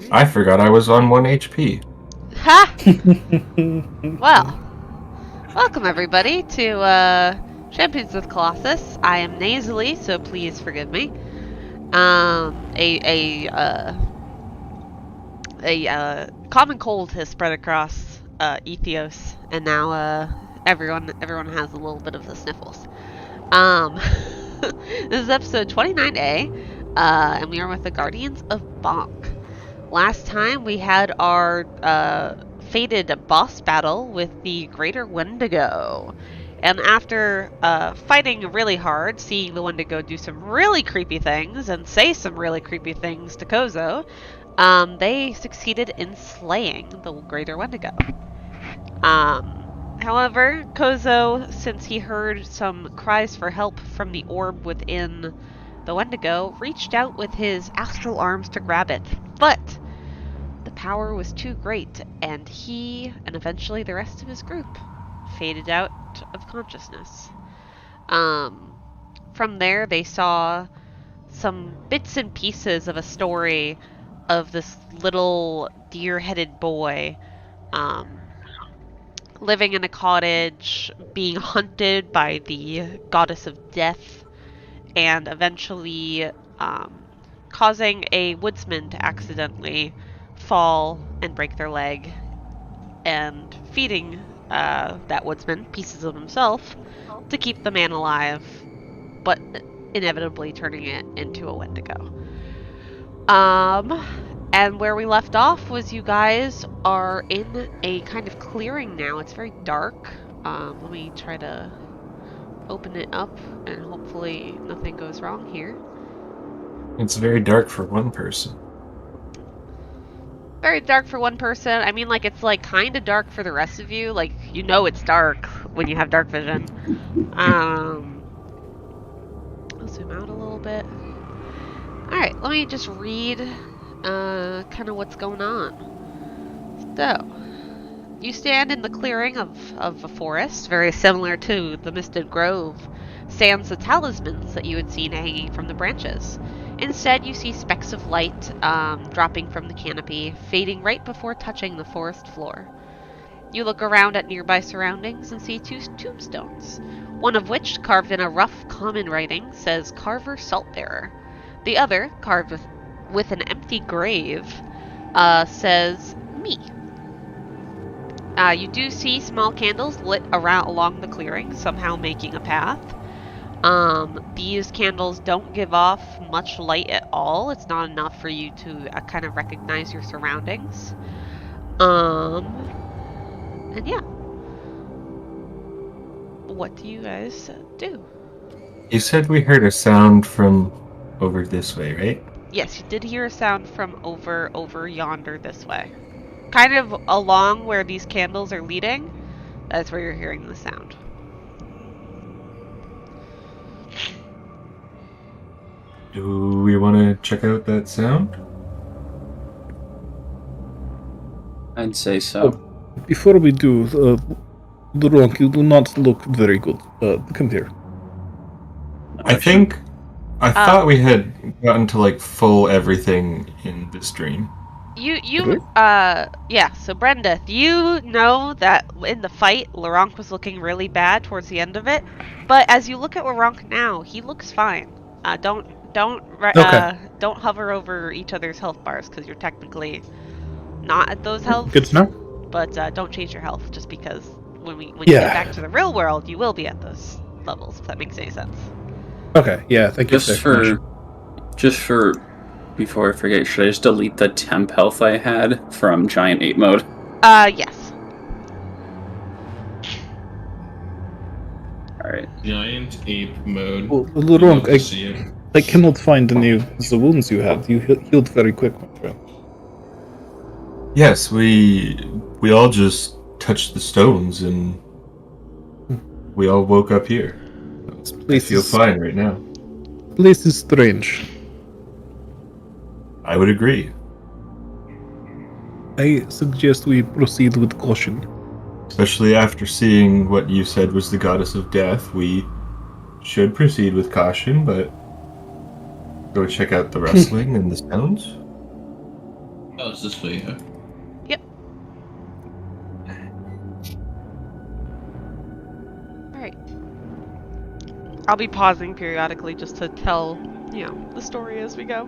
I forgot I was on 1 HP. Ha! Well, welcome everybody to Champions with Colossus. I am nasally, so please forgive me. A common cold has spread across Ethios, and now everyone has a little bit of the sniffles. This is episode 29A, and we are with the Guardians of Bonk. Last time we had our fated boss battle with the Greater Wendigo. And after fighting really hard, seeing the Wendigo do some really creepy things and say some really creepy things to Koso, they succeeded in slaying the Greater Wendigo. However, Koso, since he heard some cries for help from the orb within the Wendigo, reached out with his astral arms to grab it. But the power was too great, and he, and eventually the rest of his group, faded out of consciousness. From there, they saw some bits and pieces of a story of this little deer-headed boy, living in a cottage, being hunted by the goddess of death, and eventually causing a woodsman to accidentally fall and break their leg, and feeding that woodsman pieces of himself to keep the man alive, but inevitably turning it into a Wendigo. And where we left off was you guys are in a kind of clearing now. It's very dark. Let me try to open it up and hopefully nothing goes wrong here. It's very dark for one person. Very dark for one person. I mean, like, it's like kind of dark for the rest of you. Like, you know it's dark when you have dark vision. I'll zoom out a little bit. Alright, let me just read kind of what's going on. So, you stand in the clearing of a forest, very similar to the Misted Grove, sans the talismans that you had seen hanging from the branches. Instead, you see specks of light dropping from the canopy, fading right before touching the forest floor. You look around at nearby surroundings and see two tombstones, one of which, carved in a rough common writing, says Carver Saltbearer. The other, carved with an empty grave, says Me. You do see small candles lit along the clearing, somehow making a path. These candles don't give off much light at all. It's not enough for you to kind of recognize your surroundings. And yeah. What do you guys do? You said we heard a sound from over this way, right? Yes, you did hear a sound from over yonder this way. Kind of along where these candles are leading. That's where you're hearing the sound. Do we want to check out that sound? I'd say so. Before we do, Durong, you do not look very good. Come here. I thought we had gotten to like full everything in this dream. Yeah, so Brenda, you know that in the fight, Laurent was looking really bad towards the end of it, but as you look at Laurent now, he looks fine. Don't hover over each other's health bars, because you're technically not at those healths. Good to know. But don't change your health, just because when you get back to the real world, you will be at those levels, if that makes any sense. Okay, yeah, thank you. Just for, before I forget, should I just delete the temp health I had from Giant 8 mode? Yes. Alright. Giant ape mode. Well, Durong, I cannot find any of the wounds you had. You healed very quick, my friend. Yes, we all just touched the stones and we all woke up here. I feel fine right now. Place is strange. I would agree. I suggest we proceed with caution. Especially after seeing what you said was the goddess of death, we should proceed with caution, but go check out the rustling and the sounds. Oh, it's this way, huh? Yep. Alright. I'll be pausing periodically just to tell, the story as we go.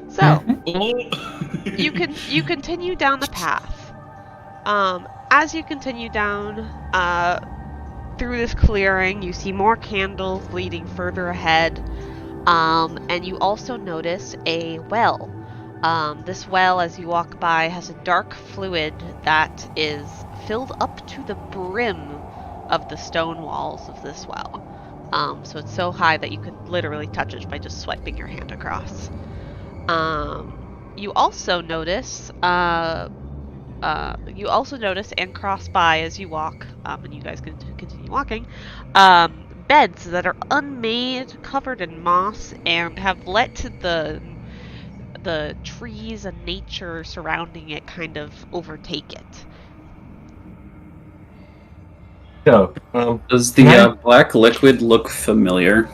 So, you continue down the path. As you continue down, through this clearing, you see more candles leading further ahead, and you also notice a well. This well, as you walk by, has a dark fluid that is filled up to the brim of the stone walls of this well. So it's so high that you could literally touch it by just swiping your hand across. You also notice and cross by as you walk, and you guys can continue walking, beds that are unmade, covered in moss, and have let the trees and nature surrounding it kind of overtake it. So, Does the black liquid look familiar?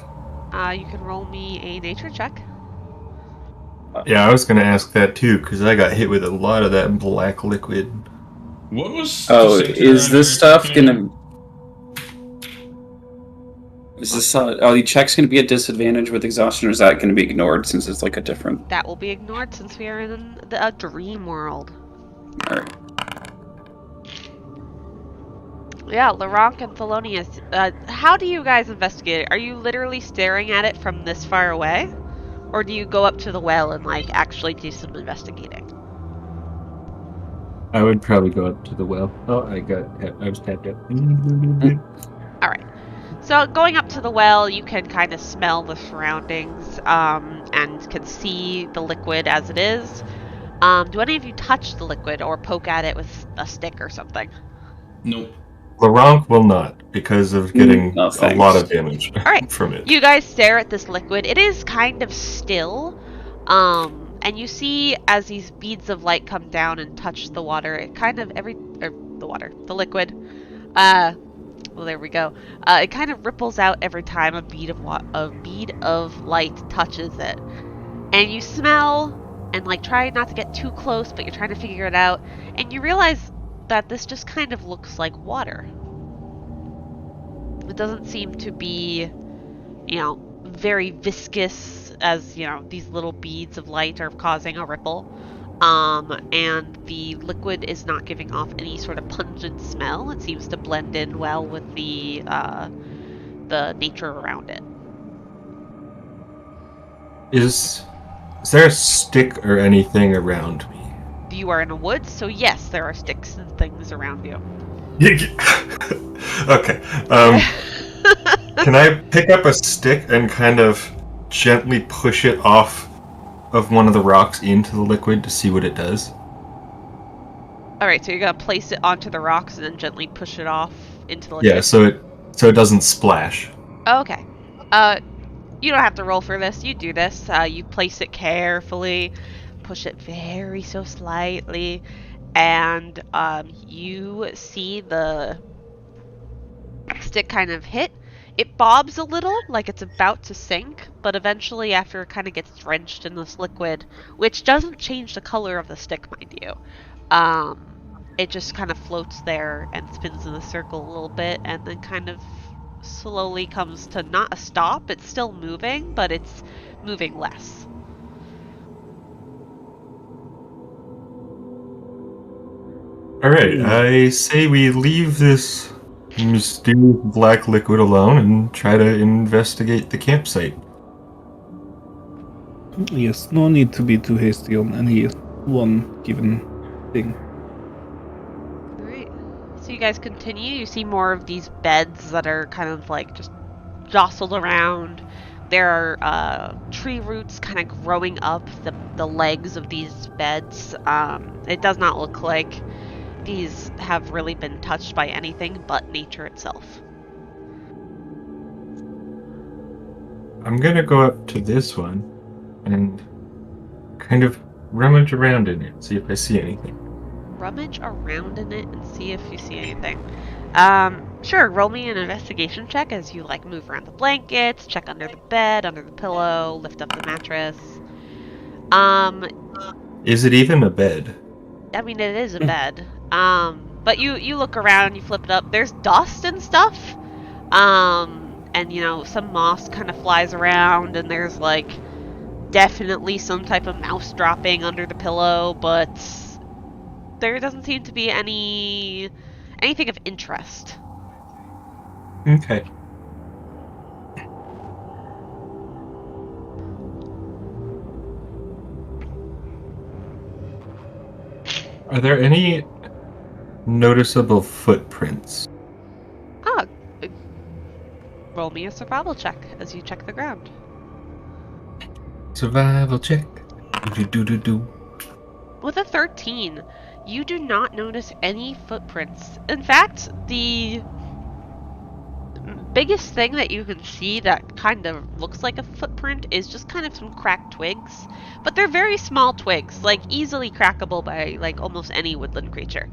You can roll me a nature check. yeah, I was going to ask that too, because I got hit with a lot of that black liquid. What was? Oh, is this stuff gonna? Is this the check's gonna be a disadvantage with exhaustion, or is that gonna be ignored since it's like a different? That will be ignored since we are in a dream world. All right. Yeah, Laronk and Thelonious, how do you guys investigate it? Are you literally staring at it from this far away? Or do you go up to the well and, actually do some investigating? I would probably go up to the well. Oh, I was tapped out. Alright. So, going up to the well, you can kind of smell the surroundings, and can see the liquid as it is. Do any of you touch the liquid or poke at it with a stick or something? Nope. Laronk will not, because of getting a lot of damage from it. You guys stare at this liquid. It is kind of still, and you see as these beads of light come down and touch the water, it kind of the liquid. Well, there we go. It kind of ripples out every time a bead of light touches it, and you smell and try not to get too close, but you're trying to figure it out, and you realize that this just kind of looks like water. It doesn't seem to be, very viscous as, these little beads of light are causing a ripple. And the liquid is not giving off any sort of pungent smell. It seems to blend in well with the nature around it. Is there a stick or anything around me? You are in a woods, so yes, there are sticks and things around you. Okay. Can I pick up a stick and kind of gently push it off of one of the rocks into the liquid to see what it does? Alright, so you're gonna place it onto the rocks and then gently push it off into the liquid? Yeah, so it doesn't splash. Okay. You don't have to roll for this. You do this. You place it carefully, push it very so slightly, and you see the stick kind of hit. It bobs a little, like it's about to sink, but eventually after it kind of gets drenched in this liquid, which doesn't change the color of the stick, mind you, it just kind of floats there and spins in a circle a little bit, and then kind of slowly comes to not a stop. It's still moving, but it's moving less. Alright, I say we leave this mysterious black liquid alone and try to investigate the campsite. Yes, no need to be too hasty on any one given thing. Alright, so you guys continue. You see more of these beds that are kind of just jostled around. There are tree roots kind of growing up the legs of these beds. It does not look like these have really been touched by anything but nature itself. I'm gonna go up to this one and kind of rummage around in it, see if I see anything. Rummage around in it and see if you see anything. Sure, roll me an investigation check as you move around the blankets, check under the bed, under the pillow, lift up the mattress. Is it even a bed? I mean, it is a bed. But you look around, you flip it up. There's dust and stuff. And you know, some moss kind of flies around, and there's like definitely some type of mouse dropping under the pillow, but there doesn't seem to be anything of interest. Okay. Are there any noticeable footprints? Ah, roll me a survival check as you check the ground. Survival check. Do. With a 13, you do not notice any footprints. In fact, the biggest thing that you can see that kind of looks like a footprint is just kind of some cracked twigs. But they're very small twigs, like easily crackable by like almost any woodland creature.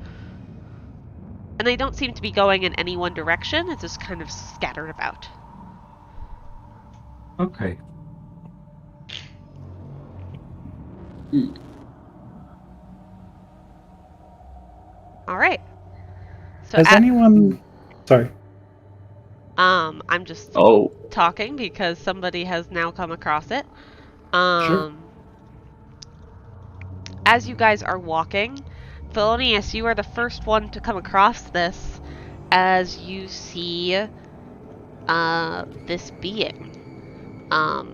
And they don't seem to be going in any one direction, it's just kind of scattered about. Okay. Alright. So Has anyone... Sorry. I'm just talking because somebody has now come across it. Sure. As you guys are walking, Thelonious, you are the first one to come across this as you see this being. I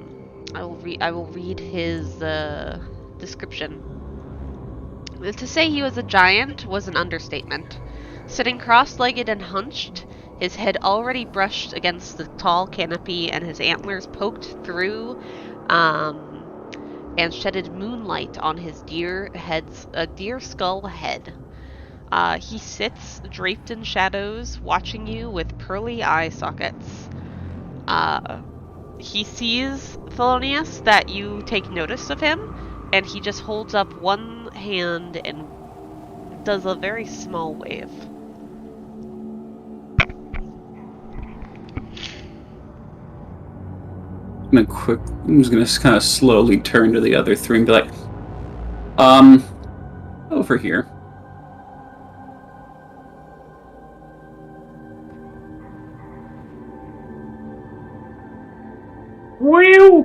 will read his description. To say he was a giant was an understatement. Sitting cross-legged and hunched, his head already brushed against the tall canopy and his antlers poked through and shedded moonlight on his deer skull head. He sits draped in shadows, watching you with pearly eye sockets. He sees, Thelonious, that you take notice of him, and he just holds up one hand and does a very small wave. I'm just gonna kind of slowly turn to the other three and be like, over here. Whew.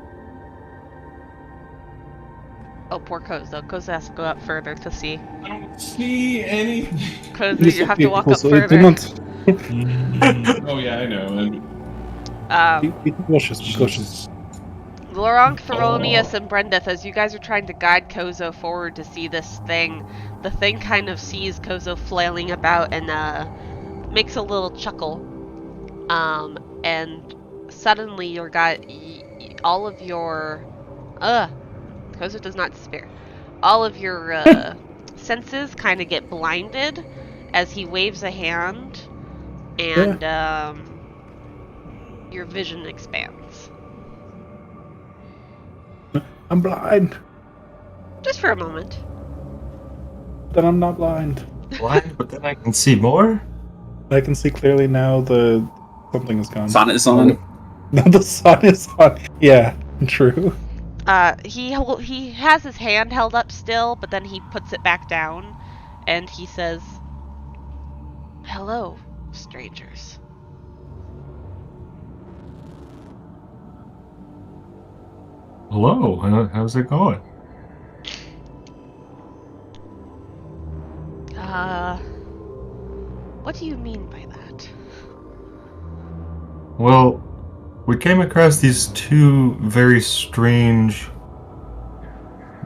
Oh, poor Koso. Koso has to go up further to see. I don't see anything. Koso, you have to walk up Do further. not... Oh yeah, I know. Be cautious. Laurent, Thelonious, and Brendith, as you guys are trying to guide Koso forward to see this thing, the thing kind of sees Koso flailing about and makes a little chuckle. And suddenly all of your... Koso does not disappear. All of your senses kind of get blinded as he waves a hand, and your vision expands. I'm blind. Just for a moment. Then I'm not blind. Blind, but then I can see more? I can see clearly now. Something is gone. Sun is on. No, the sun is on. Yeah, true. He has his hand held up still, but then he puts it back down, and he says, "Hello, strangers." Hello, how's it going? What do you mean by that? Well, we came across these two very strange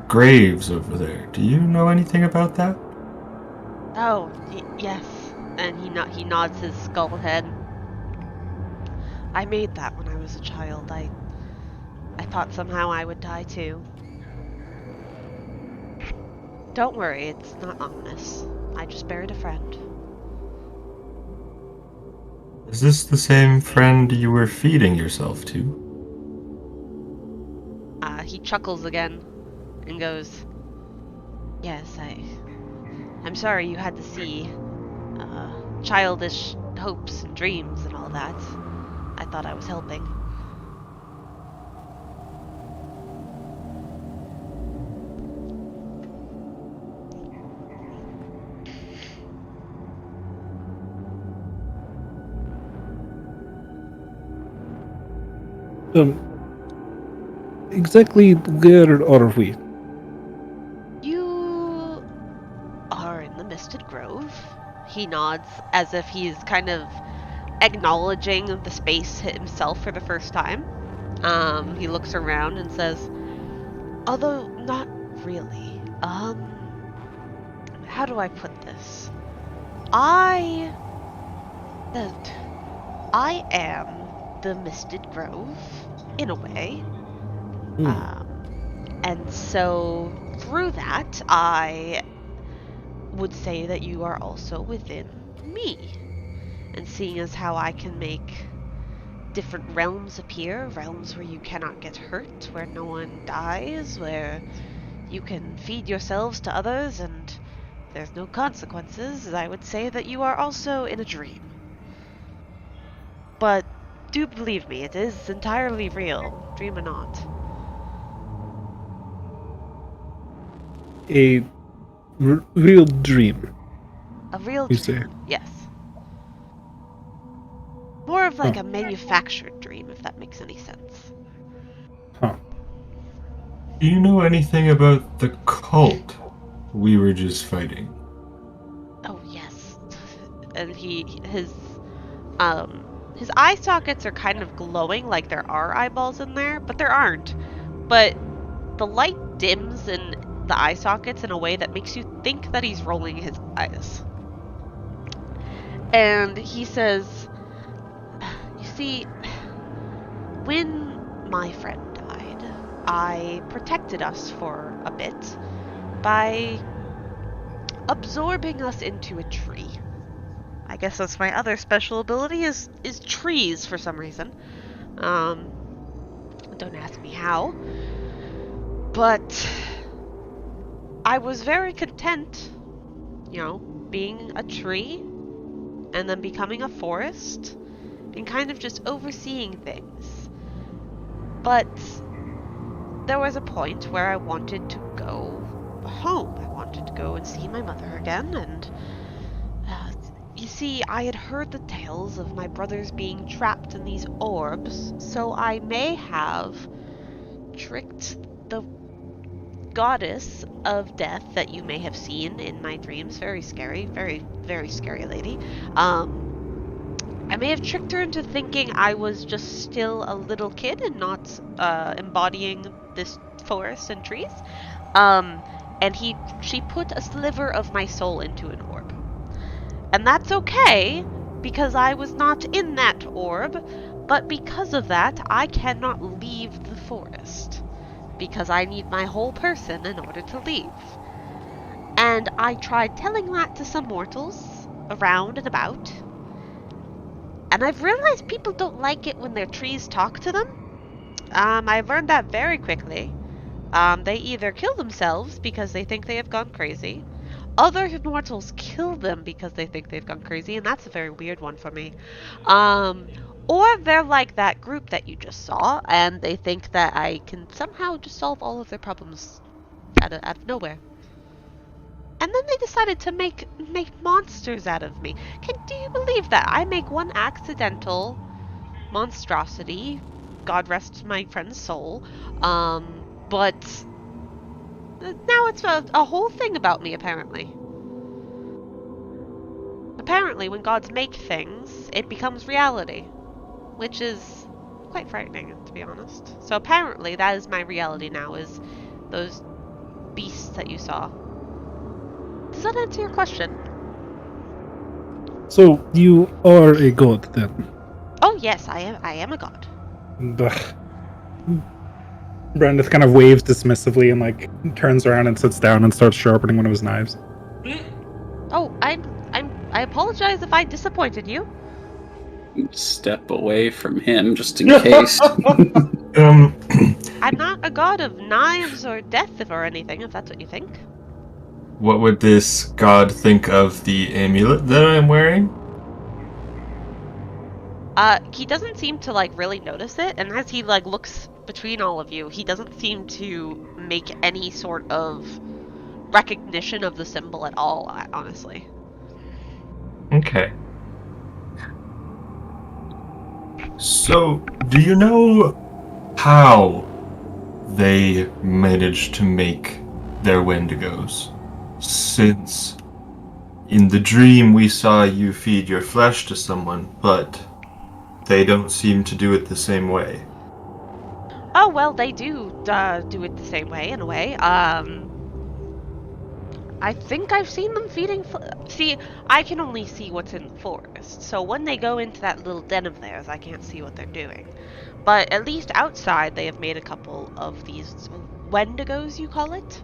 graves over there. Do you know anything about that? Oh, yes. And he nods his skull head. I made that when I was a child. I thought somehow I would die too. Don't worry, it's not ominous. I just buried a friend. Is this the same friend you were feeding yourself to? He chuckles again and goes, "Yes, I'm sorry you had to see childish hopes and dreams and all that. I thought I was helping." Exactly where are we? You are in the Misted Grove. He nods as if he's kind of acknowledging the space himself for the first time. He looks around and says, although not really. How do I put this? I am the Misted Grove, in a way. And so through that, I would say that you are also within me. And seeing as how I can make different realms appear, realms where you cannot get hurt, where no one dies, where you can feed yourselves to others and there's no consequences, I would say that you are also in a dream. But do believe me, it is entirely real, dream or not. A real dream. A real You dream, say? yes. More of like a manufactured dream, if that makes any sense. Huh. Do you know anything about the cult we were just fighting? Oh yes. And his eye sockets are kind of glowing like there are eyeballs in there, but there aren't. But the light dims in the eye sockets in a way that makes you think that he's rolling his eyes. And he says, you see, when my friend died, I protected us for a bit by absorbing us into a tree. I guess that's my other special ability is trees for some reason. Don't ask me how. But I was very content, being a tree and then becoming a forest and kind of just overseeing things. But there was a point where I wanted to go home. I wanted to go and see my mother again, and you see, I had heard the tales of my brothers being trapped in these orbs, so I may have tricked the goddess of death that you may have seen in my dreams. Very scary, very, very scary lady. I may have tricked her into thinking I was just still a little kid and not embodying this forest and trees. And she put a sliver of my soul into an orb. And that's okay, because I was not in that orb, but because of that, I cannot leave the forest. Because I need my whole person in order to leave. And I tried telling that to some mortals around and about. And I've realized people don't like it when their trees talk to them. I learned that very quickly. They either kill themselves because they think they have gone crazy. Other mortals kill them because they think they've gone crazy, and that's a very weird one for me. Or they're like that group that you just saw, and they think that I can somehow just solve all of their problems out of nowhere. And then they decided to make monsters out of me. Do you believe that? I make one accidental monstrosity, God rest my friend's soul, but now it's a whole thing about me, apparently. Apparently, when gods make things, it becomes reality. Which is quite frightening, to be honest. So apparently, that is my reality now, is those beasts that you saw. Does that answer your question? So, you are a god, then? Oh, yes, I am a god. Ugh. Brandis kind of waves dismissively and turns around and sits down and starts sharpening one of his knives. Oh, I apologize if I disappointed you. Step away from him just in case. I'm not a god of knives or death or anything, if that's what you think. What would this god think of the amulet that I'm wearing? He doesn't seem to really notice it, and as he looks between all of you, he doesn't seem to make any sort of recognition of the symbol at all, honestly. Okay. So, do you know how they managed to make their Wendigos, since in the dream we saw you feed your flesh to someone, but they don't seem to do it the same way. Oh, well, they do do it the same way, in a way. I think I've seen them feeding... See, I can only see what's in the forest, so when they go into that little den of theirs, I can't see what they're doing. But at least outside, they have made a couple of these Wendigos, you call it?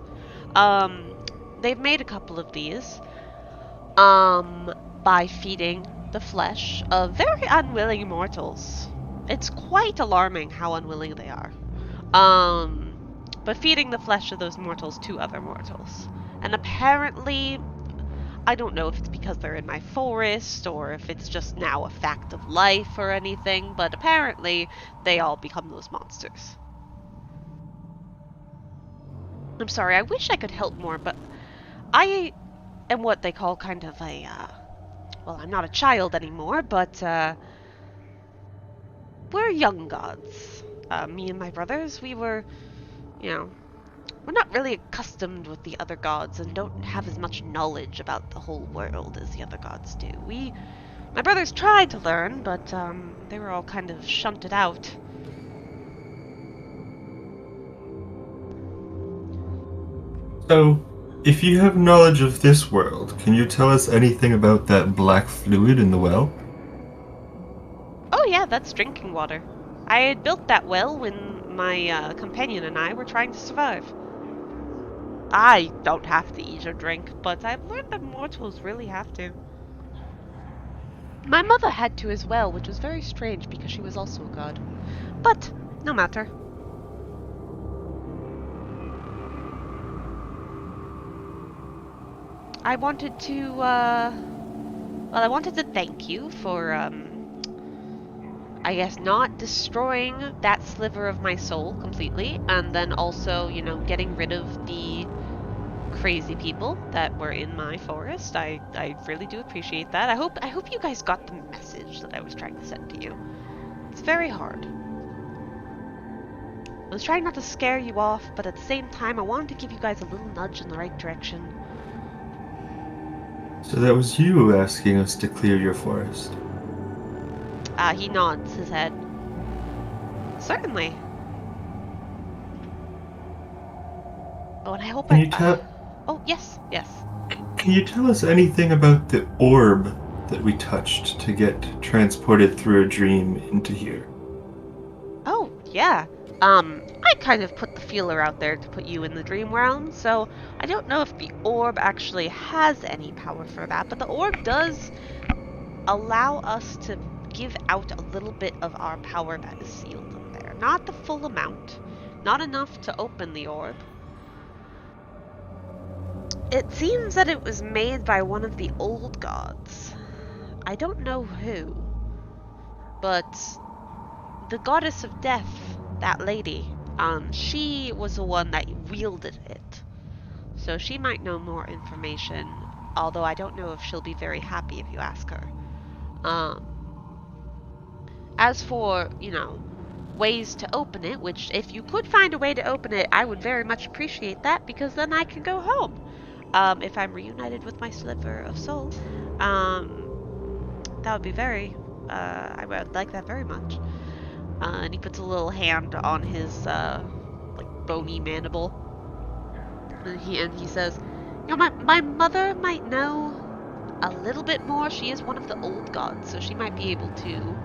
They've made a couple of these, by feeding the flesh of very unwilling mortals. It's quite alarming how unwilling they are. But feeding the flesh of those mortals to other mortals. And apparently, I don't know if it's because they're in my forest or if it's just now a fact of life or anything, but apparently they all become those monsters. I'm sorry, I wish I could help more, but I am what they call kind of a, well, I'm not a child anymore, but, we're young gods. Me and my brothers, we were, you know, we're not really accustomed with the other gods and don't have as much knowledge about the whole world as the other gods do. My brothers tried to learn, but they were all kind of shunted out. So, if you have knowledge of this world, can you tell us anything about that black fluid in the well? Oh yeah, that's drinking water. I had built that well when my companion and I were trying to survive. I don't have to eat or drink, but I've learned that mortals really have to. My mother had to as well, which was very strange because she was also a god. But, no matter. I wanted to, I wanted to thank you for, I guess not destroying that sliver of my soul completely, and then also, you know, getting rid of the crazy people that were in my forest. I really do appreciate that. I hope you guys got the message that I was trying to send to you. It's very hard. I was trying not to scare you off, but at the same time I wanted to give you guys a little nudge in the right direction. So that was you asking us to clear your forest? He nods his head. Certainly. Oh, and I hope Can you tell... Oh, yes, yes. Can you tell us anything about the orb that we touched to get transported through a dream into here? Oh, yeah. I kind of put the feeler out there to put you in the dream realm, so I don't know if the orb actually has any power for that, but the orb does allow us to give out a little bit of our power that is sealed in there. Not the full amount. Not enough to open the orb. It seems that it was made by one of the old gods. I don't know who, but the goddess of death, that lady, she was the one that wielded it. So she might know more information, although I don't know if she'll be very happy if you ask her. As for, you know, ways to open it, which if you could find a way to open it, I would very much appreciate that, because then I can go home. If I'm reunited with my sliver of soul, that would be very, I would like that very much. And he puts a little hand on his, like, bony mandible. And he says, you know, my mother might know a little bit more. She is one of the old gods, so she might be able to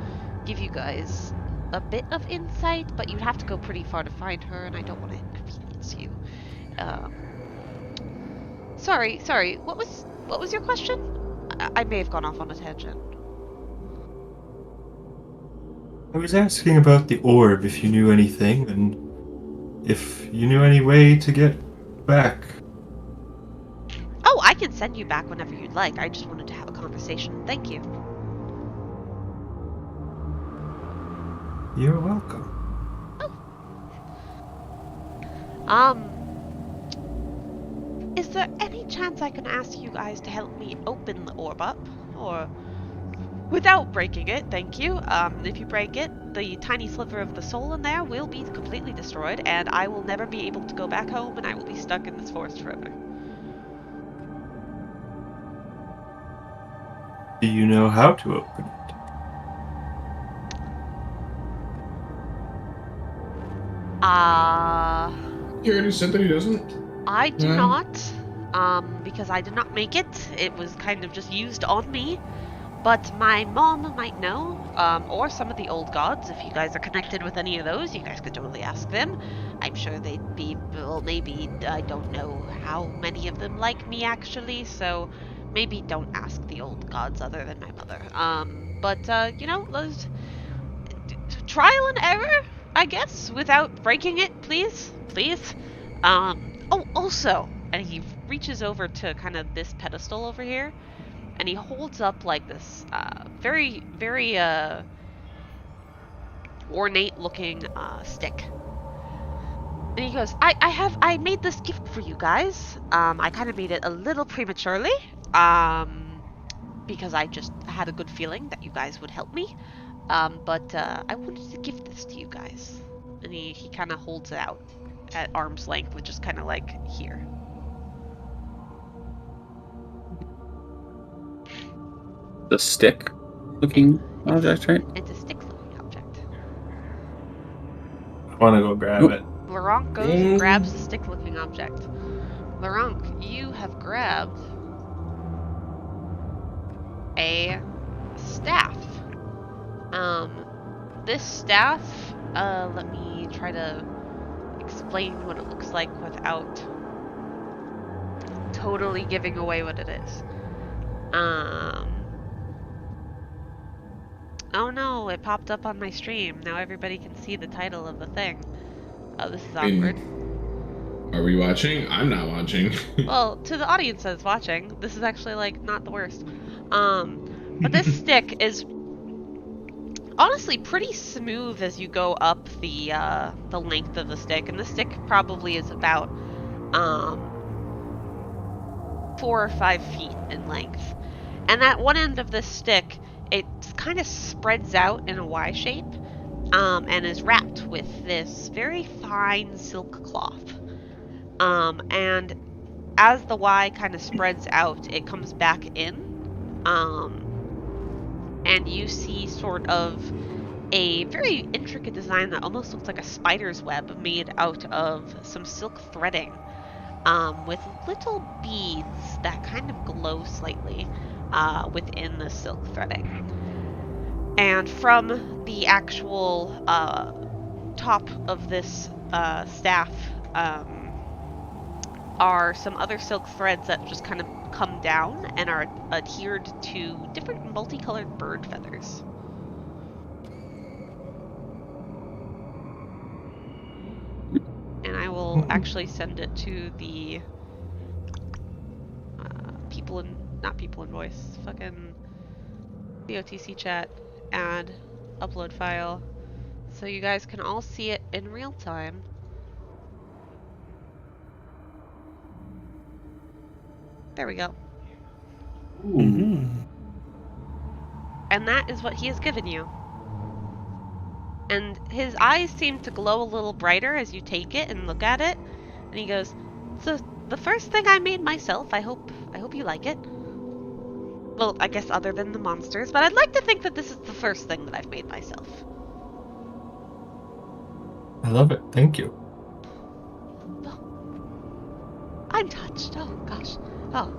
give you guys a bit of insight, but you'd have to go pretty far to find her, and I don't want to inconvenience you. Sorry, what was your question? I may have gone off on a tangent. I was asking about the orb, if you knew anything, and if you knew any way to get back. Oh, I can send you back whenever you'd like. I just wanted to have a conversation. Thank you. You're welcome. Is there any chance I can ask you guys to help me open the orb up? Or Without breaking it, thank you. If you break it, the tiny sliver of the soul in there will be completely destroyed, and I will never be able to go back home, and I will be stuck in this forest forever. Do you know how to open it? He already said that he doesn't. I do Yeah. not, because I did not make it. It was kind of just used on me. But my mom might know, or some of the old gods. If you guys are connected with any of those, you guys could totally ask them. I'm sure they'd be, well, maybe, I don't know how many of them like me actually, so maybe don't ask the old gods other than my mother. You know, trial and error, I guess, without breaking it, please. Please. Oh, also, and he reaches over to kind of this pedestal over here, and he holds up like this very, very ornate looking stick. And he goes, I made this gift for you guys. I kind of made it a little prematurely, because I just had a good feeling that you guys would help me. But I wanted to give this to you guys. And he kind of holds it out at arm's length, which is kind of like here. The stick looking object, right? It's a stick-looking object. I want to go grab it. Laurent goes and grabs the stick-looking object. Laurent, you have grabbed a staff. This staff, let me try to explain what it looks like without totally giving away what it is. Oh no, it popped up on my stream. Now everybody can see the title of the thing. Oh, this is awkward. Are we watching? I'm not watching. Well, to the audience that's watching, this is actually, like, not the worst. But this stick is honestly pretty smooth as you go up the length of the stick. And the stick probably is about 4 or 5 feet in length. And at one end of this stick, it kind of spreads out in a Y shape, and is wrapped with this very fine silk cloth. And as the Y kind of spreads out, it comes back in, and you see sort of a very intricate design that almost looks like a spider's web made out of some silk threading, with little beads that kind of glow slightly within the silk threading. And from the actual top of this staff are some other silk threads that just kind of come down and are adhered to different multicolored bird feathers. And I will actually send it to the people in voice, fucking the OTC chat, add upload file, so you guys can all see it in real time. There we go. Mm-hmm. And that is what he has given you. And his eyes seem to glow a little brighter as you take it and look at it. And he goes, "So the first thing I made myself. I hope you like it. Well, I guess other than the monsters, but I'd like to think that this is the first thing that I've made myself." I love it. Thank you. I'm touched. Oh gosh. Oh.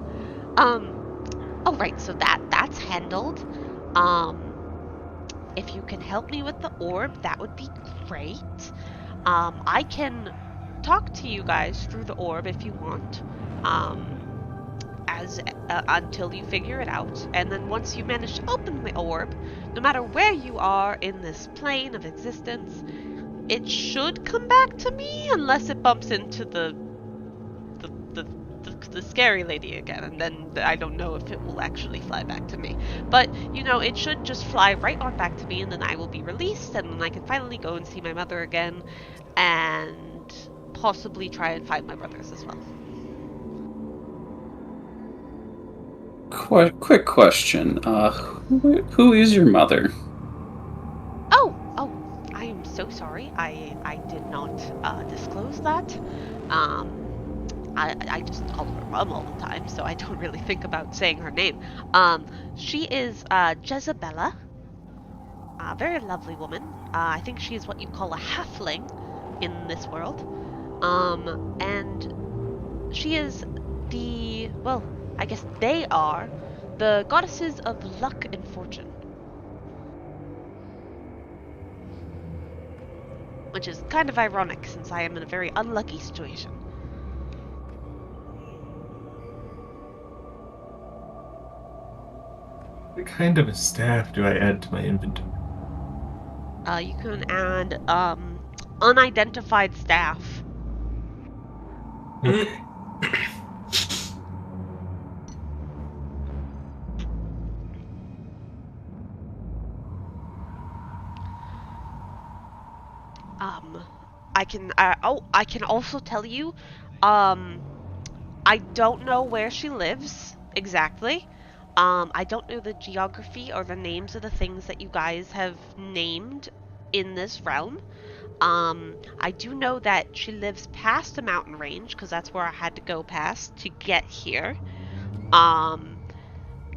Oh right, so that's handled. If you can help me with the orb, that would be great. I can talk to you guys through the orb if you want. Until you figure it out. And then once you manage to open the orb, no matter where you are in this plane of existence, it should come back to me unless it bumps into the scary lady again, and then I don't know if it will actually fly back to me. But, you know, it should just fly right on back to me, and then I will be released, and then I can finally go and see my mother again, and possibly try and find my brothers as well. Quick question. Who is your mother? Oh, I am so sorry. I did not disclose that. I just call her mom all the time, so I don't really think about saying her name. She is Jezebella, a very lovely woman. I think she is what you'd call a halfling in this world. And she is I guess they are the goddesses of luck and fortune. Which is kind of ironic since I am in a very unlucky situation. What kind of a staff do I add to my inventory? You can add unidentified staff. Okay. I can also tell you, I don't know where she lives exactly. I don't know the geography or the names of the things that you guys have named in this realm. I do know that she lives past the mountain range, because that's where I had to go past to get here. And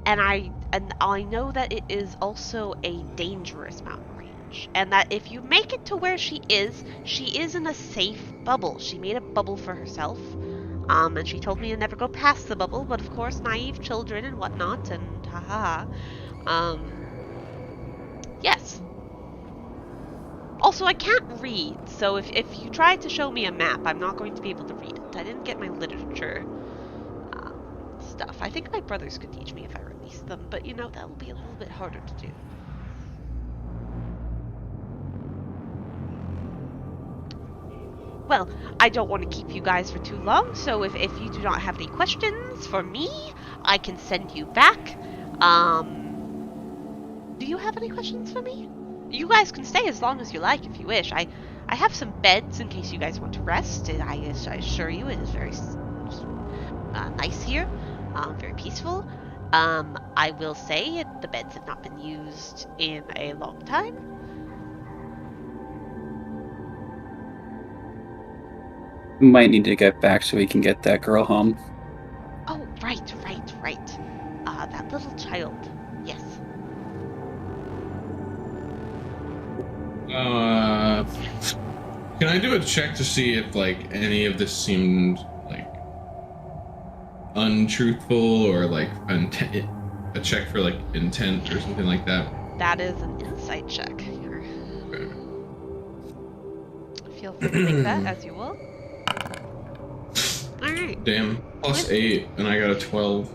I know that it is also a dangerous mountain range, and that if you make it to where she is in a safe bubble. She made a bubble for herself. And she told me to never go past the bubble, but of course, naive children and whatnot, and haha. Yes. Also, I can't read, so if you try to show me a map, I'm not going to be able to read it. I didn't get my literature stuff. I think my brothers could teach me if I released them, but you know, that will be a little bit harder to do. Well, I don't want to keep you guys for too long, so if you do not have any questions for me, I can send you back. Do you have any questions for me? You guys can stay as long as you like if you wish. I have some beds in case you guys want to rest. I assure you it is very nice here, very peaceful. I will say the beds have not been used in a long time. Might need to get back so we can get that girl home. Oh, right. That little child. Yes. Can I do a check to see if like any of this seemed like untruthful or like a check for like intent or something like that? That is an insight check. Okay. Feel free to make that as you will. Alright. Damn. +8, and I got a 12.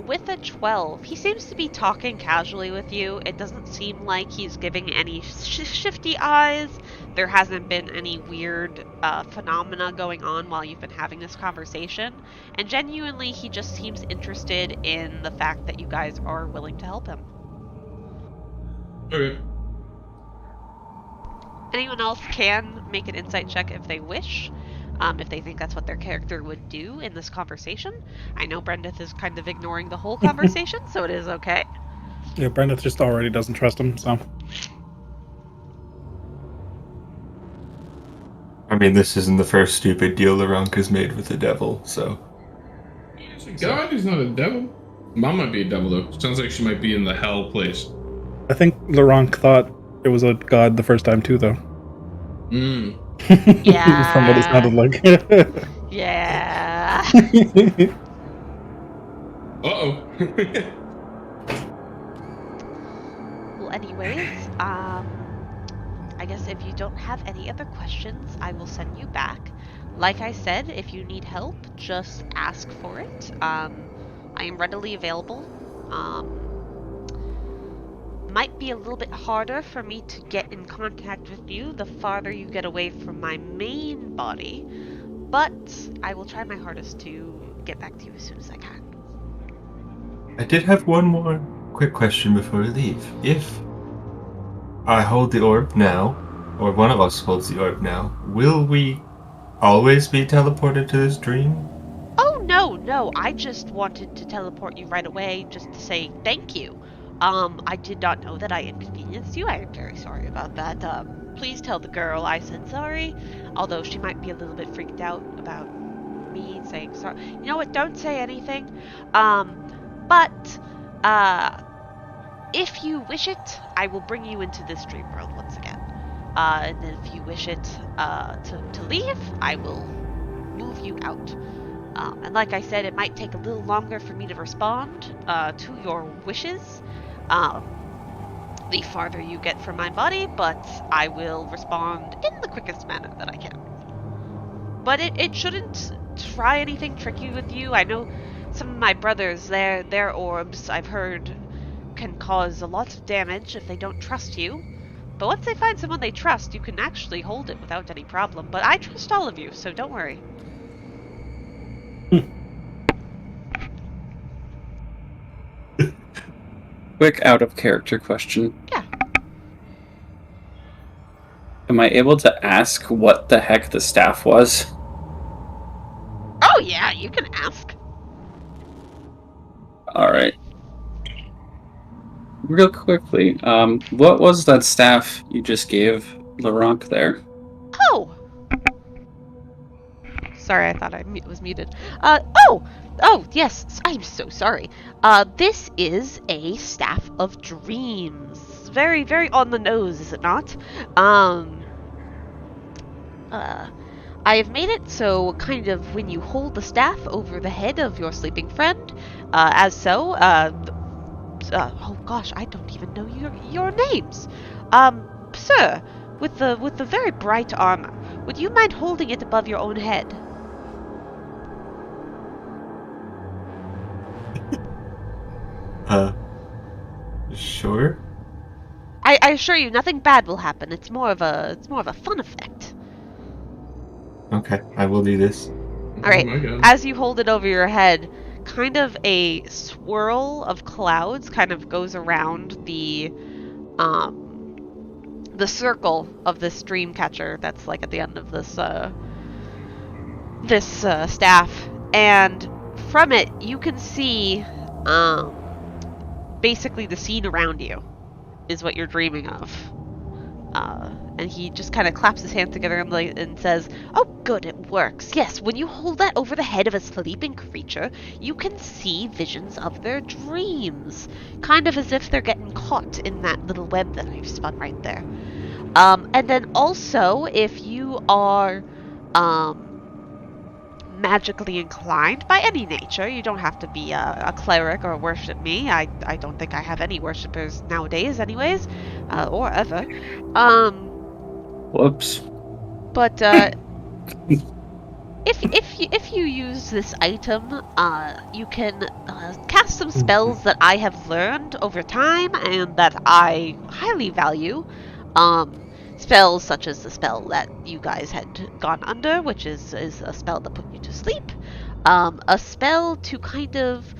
With a 12, he seems to be talking casually with you. It doesn't seem like he's giving any shifty eyes. There hasn't been any weird phenomena going on while you've been having this conversation. And genuinely, he just seems interested in the fact that you guys are willing to help him. Okay. Anyone else can make an insight check if they wish. If they think that's what their character would do in this conversation. I know Brendith is kind of ignoring the whole conversation, so it is okay. Yeah, Brendith just already doesn't trust him, so. I mean, this isn't the first stupid deal Laranka's made with the devil, so. He's a god, he's not a devil. Mom might be a devil though. Sounds like she might be in the hell place. I think Larank thought it was a god the first time too, though. Yeah. From what it sounded like. Yeah. Uh-oh. Well, anyways, I guess if you don't have any other questions, I will send you back. Like I said, if you need help, just ask for it. I am readily available. Might be a little bit harder for me to get in contact with you the farther you get away from my main body, but I will try my hardest to get back to you as soon as I can. I did have one more quick question before we leave. If I hold the orb now, or one of us holds the orb now, will we always be teleported to this dream? Oh no, I just wanted to teleport you right away just to say thank you. I did not know that I inconvenienced you. I am very sorry about that. Please tell the girl I said sorry, although she might be a little bit freaked out about me saying sorry. You know what, don't say anything. But, if you wish it, I will bring you into this dream world once again. And then if you wish it, to leave, I will move you out. And like I said, it might take a little longer for me to respond, to your wishes, the farther you get from my body, but I will respond in the quickest manner that I can. But it shouldn't try anything tricky with you. I know some of my brothers, their orbs, I've heard, can cause a lot of damage if they don't trust you. But once they find someone they trust, you can actually hold it without any problem. But I trust all of you, so don't worry. Quick out of character question. Yeah. Am I able to ask what the heck the staff was? Oh yeah, you can ask. Alright. Real quickly, what was that staff you just gave Laurent there? Oh! Sorry, I thought I was muted. Oh, yes, I'm so sorry. This is a staff of dreams. Very, very on the nose, is it not? I have made it so kind of when you hold the staff over the head of your sleeping friend, oh gosh, I don't even know your names. Sir, with the very bright armor, would you mind holding it above your own head? Sure. I assure you, nothing bad will happen. It's more of a fun effect. Okay, I will do this. All right. Oh my God. As you hold it over your head, kind of a swirl of clouds kind of goes around the circle of this dream catcher that's like at the end of this staff, and from it you can see basically the scene around you is what you're dreaming of. And he just kind of claps his hands together and says, "Oh, good, it works. Yes, when you hold that over the head of a sleeping creature, you can see visions of their dreams. Kind of as if they're getting caught in that little web that I've spun right there. And then also, if you are magically inclined by any nature, you don't have to be a cleric or worship me. I don't think I have any worshippers nowadays anyways, or ever. Whoops. But if you use this item, you can cast some spells that I have learned over time and that I highly value. Spells such as the spell that you guys had gone under, which is a spell to put you to sleep. A spell to kind of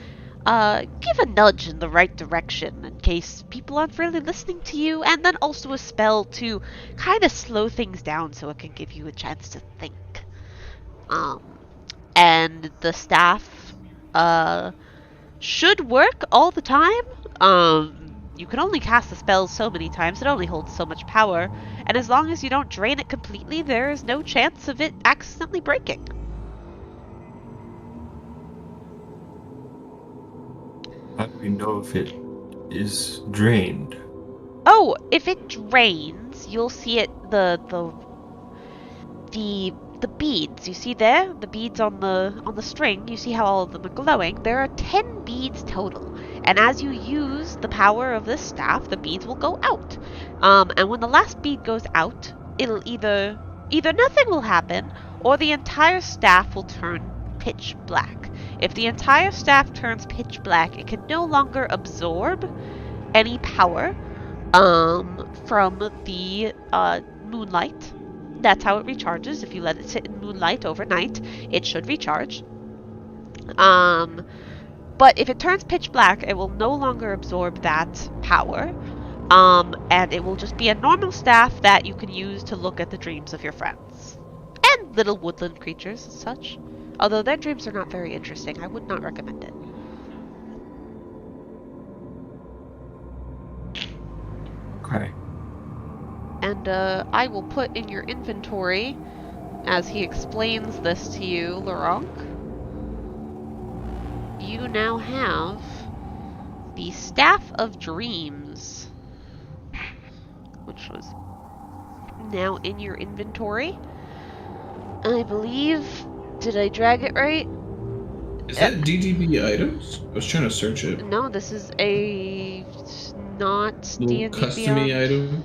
give a nudge in the right direction in case people aren't really listening to you, and then also a spell to kind of slow things down so it can give you a chance to think. And the staff should work all the time. You can only cast the spells so many times, it only holds so much power, and as long as you don't drain it completely, there is no chance of it accidentally breaking. How do we know if it is drained? Oh, if it drains, you'll see it, the beads, you see there? The beads on the string, you see how all of them are glowing? There are 10 beads total. And as you use the power of this staff, the beads will go out. And when the last bead goes out, it'll either nothing will happen, or the entire staff will turn pitch black. If the entire staff turns pitch black, it can no longer absorb any power from the moonlight. That's how it recharges. If you let it sit in moonlight overnight, it should recharge. But if it turns pitch black, it will no longer absorb that power. And it will just be a normal staff that you can use to look at the dreams of your friends. And little woodland creatures and such. Although their dreams are not very interesting, I would not recommend it. Okay. And I will put in your inventory, as he explains this to you, Laurent, you now have the Staff of Dreams, which was now in your inventory. I believe, did I drag it right? Is that DDB items? I was trying to search it. No, this is a not Little D&D custom-y Beyond. item.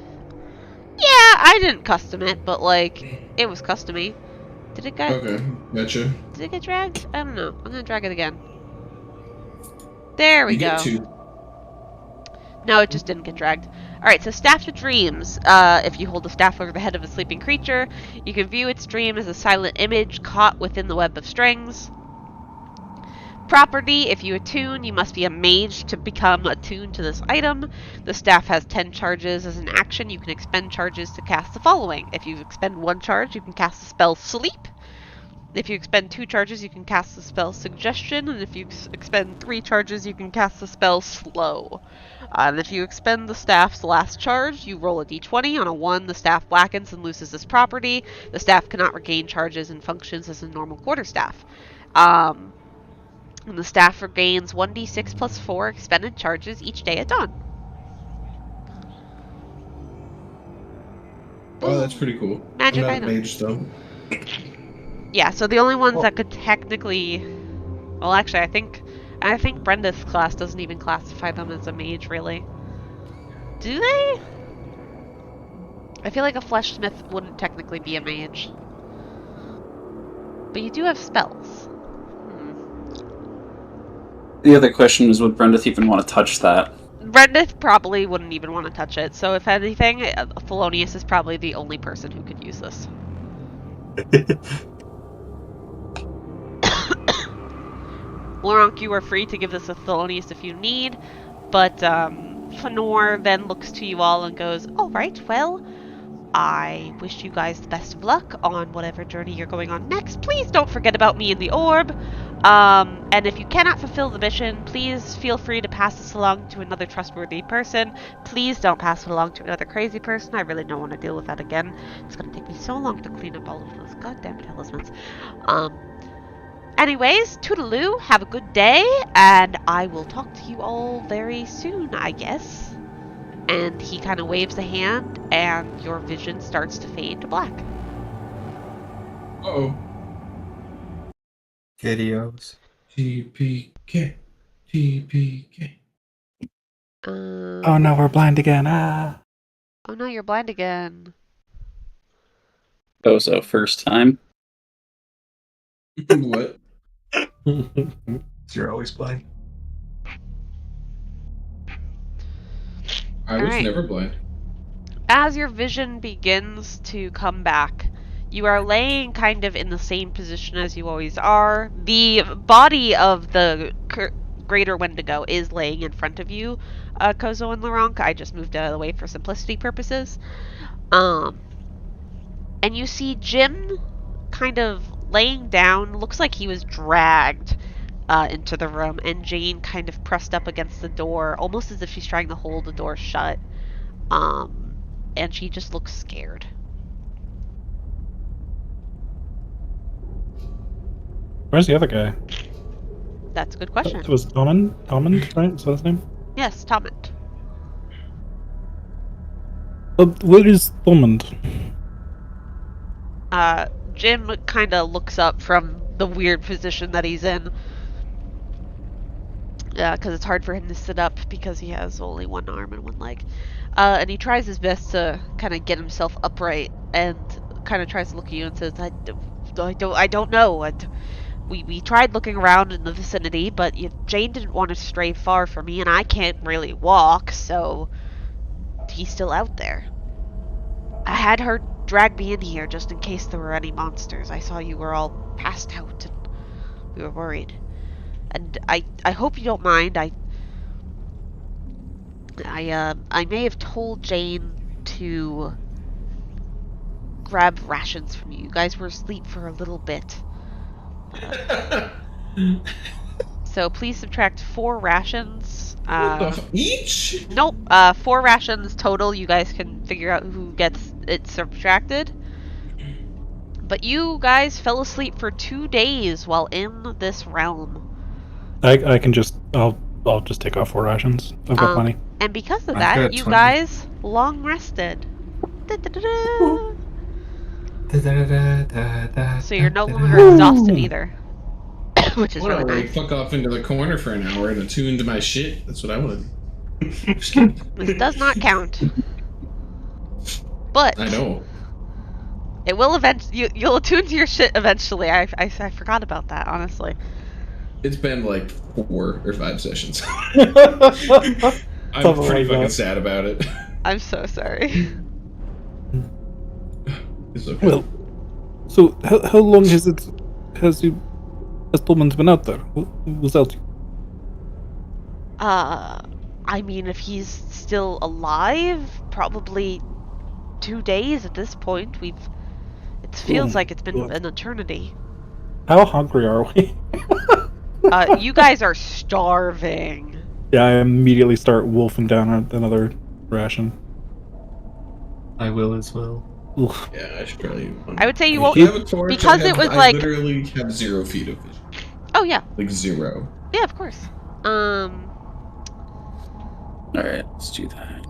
Yeah, I didn't custom it, but like, it was custom-y. Did it get Okay, gotcha. Did it get dragged? I don't know. I'm gonna drag it again. There we You go. get to. No, it just didn't get dragged. Alright, so Staff of Dreams. If you hold the staff over the head of a sleeping creature, you can view its dream as a silent image caught within the web of strings. Property, if you attune, you must be a mage to become attuned to this item. The staff has 10 charges. As an action, you can expend charges to cast the following. If you expend 1 charge, you can cast the spell Sleep. If you expend 2 charges, you can cast the spell Suggestion, and if you expend 3 charges, you can cast the spell Slow. And if you expend the staff's last charge, you roll a d20. On a 1, the staff blackens and loses this property. The staff cannot regain charges and functions as a normal quarterstaff. And the staff regains 1d6 plus 4 expended charges each day at dawn. Oh, that's pretty cool. Magic I'm not item. a mage, though. Yeah, so the only ones that could technically... Well, actually, I think Brenda's class doesn't even classify them as a mage, really. Do they? I feel like a fleshsmith wouldn't technically be a mage. But you do have spells. The other question is, would Brenda even want to touch that? Brenda probably wouldn't even want to touch it, so if anything, Thelonious is probably the only person who could use this. Laurent, you are free to give this to Thelonious if you need, but Phanor then looks to you all and goes, "Alright, well, I wish you guys the best of luck on whatever journey you're going on next. Please don't forget about me in the orb. And if you cannot fulfill the mission, please feel free to pass this along to another trustworthy person. Please don't pass it along to another crazy person. I really don't want to deal with that again. It's going to take me so long to clean up all of those goddamn talismans. Anyways, toodaloo, have a good day, and I will talk to you all very soon, I guess." And he kind of waves a hand, and your vision starts to fade to black. Uh-oh. Videos. TPK. TPK. Oh no, we're blind again. Ah. Oh no, you're blind again. Koso, first time. What? You're always blind. I was Alright. never blind. As your vision begins to come back, you are laying kind of in the same position as you always are. The body of the Greater Wendigo is laying in front of you, Koso and Laurent. I just moved out of the way for simplicity purposes. And you see Jim kind of laying down. Looks like he was dragged into the room, and Jane kind of pressed up against the door, almost as if she's trying to hold the door shut. And she just looks scared. Where's the other guy? That's a good question. It was Tormund, right? Is that his name? Yes, Tomment. Where is Tormund? Jim kind of looks up from the weird position that he's in. Because it's hard for him to sit up because he has only one arm and one leg. And he tries his best to kind of get himself upright and kind of tries to look at you and says, I don't know. We tried looking around in the vicinity, but Jane didn't want to stray far from me, and I can't really walk, so he's still out there. I had her drag me in here just in case there were any monsters. I saw you were all passed out, and we were worried. And I hope you don't mind. I may have told Jane to grab rations from you. You guys were asleep for a little bit. So please subtract 4 rations. What the each? Nope. 4 rations total. You guys can figure out who gets it subtracted. But you guys fell asleep for 2 days while in this realm. I can just I'll just take off 4 rations. I've got plenty. And because of I've that, got you 20. guys long rested. Da-da-da-da. So you're no longer exhausted either. Which is I really want to nice. fuck off into the corner for an hour and attune to my shit. That's what I want to do. Just kidding. This does not count. But I know. it will you'll attune to your shit eventually. I forgot about that, honestly. It's been like 4 or 5 sessions. Something I'm pretty like fucking that. sad about it. I'm so sorry. It's okay. Well, so how long has Tolman's been out there? Who's out? I mean, if he's still alive, probably 2 days at this point. It feels like it's been an eternity. How hungry are we? You guys are starving. Yeah, I immediately start wolfing down another ration. I will as well. Oof. Yeah, I should probably. I would say you won't, I have a torch, because I it was I like. literally have 0 feet of vision. Oh yeah, Like 0. yeah, of course. Alright, let's do that.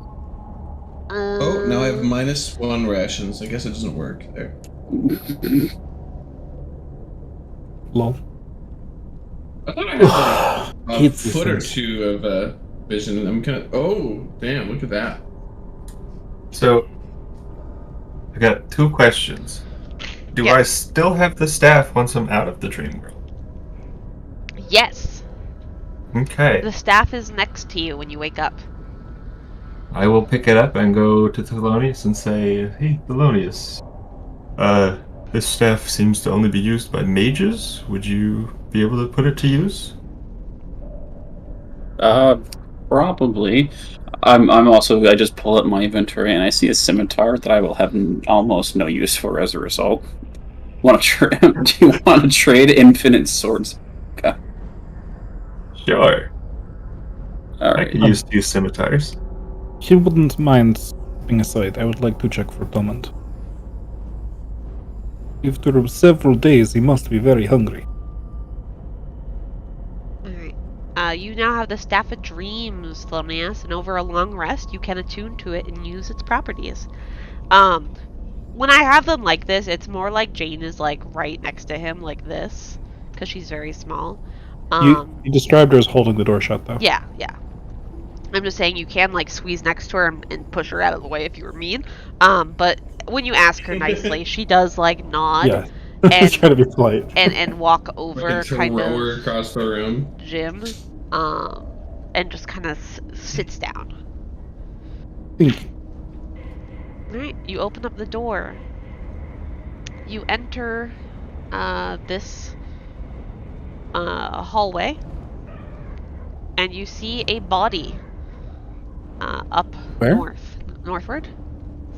Oh, now I have -1 rations. I guess it doesn't work there. Lol. I thought I had like a Hate this foot or thing. 2 of vision, and I'm kind of. Oh, damn! Look at that. So, I got 2 questions. Do Yeah. I still have the staff once I'm out of the dream world? Yes, Okay. the staff is next to you when you wake up. I will pick it up and go to Thelonious and say, "Hey, Thelonious, this staff seems to only be used by mages. Would you be able to put it to use?" Probably. I'm also. I just pull up my inventory and I see a scimitar that I will have almost no use for as a result. Do you want to trade infinite swords? Okay. Sure. All I right. could use 2 scimitars. If you wouldn't mind stepping aside, I would like to check for Tolman. After several days, he must be very hungry. Alright. You now have the Staff of Dreams, Thelonious, and over a long rest, you can attune to it and use its properties. When I have them like this, it's more like Jane is like right next to him, like this, because she's very small. You described her as holding the door shut, though. Yeah. I'm just saying you can like squeeze next to her and push her out of the way if you were mean. But when you ask her nicely, she does like nod. Yeah. And Try to be polite. and walk over Throw kind her of across the room. Jim, and just kind of sits down. Think. Alright, you open up the door. You enter this hallway, and you see a body up Where? northward.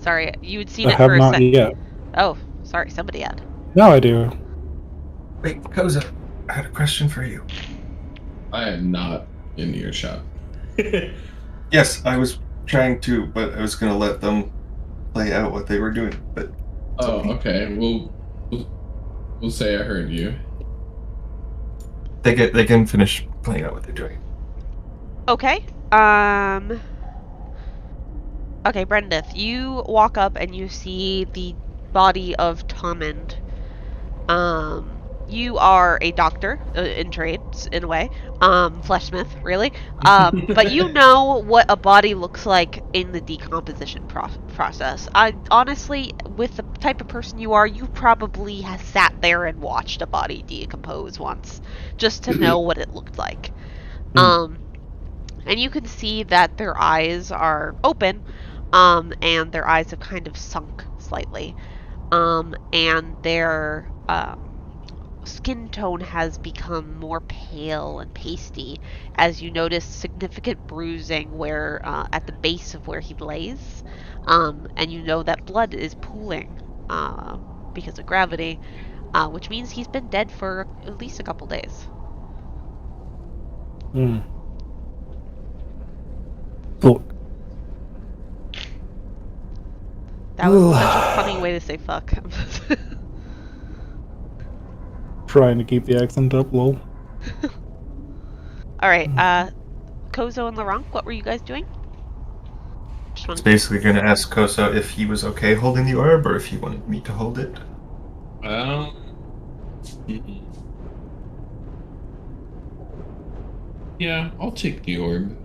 Sorry, you had seen I it have for a not second. yet. Oh, sorry, somebody had. Now I do. Wait, Koso, I had a question for you. I am not in earshot. Yes, I was trying to, but I was gonna let them play out what they were doing. But Oh, okay. We'll say I heard you. they can finish playing out what they're doing. Okay. Okay, Brendith, you walk up and you see the body of Tomand. You are a doctor in trades, in a way. Fleshsmith, really. But you know what a body looks like in the decomposition process. Honestly, with the type of person you are, you probably have sat there and watched a body decompose once, just to know what it looked like. And you can see that their eyes are open, and their eyes have kind of sunk slightly. And their skin tone has become more pale and pasty, as you notice significant bruising where at the base of where he lays, and you know that blood is pooling because of gravity. which means he's been dead for at least a couple days. Look. That was such a funny way to say fuck. Trying to keep the accent up, lol. Alright, Koso and Laurent, what were you guys doing? I was basically going to ask Koso if he was okay holding the orb or if he wanted me to hold it. Yeah, I'll take the orb.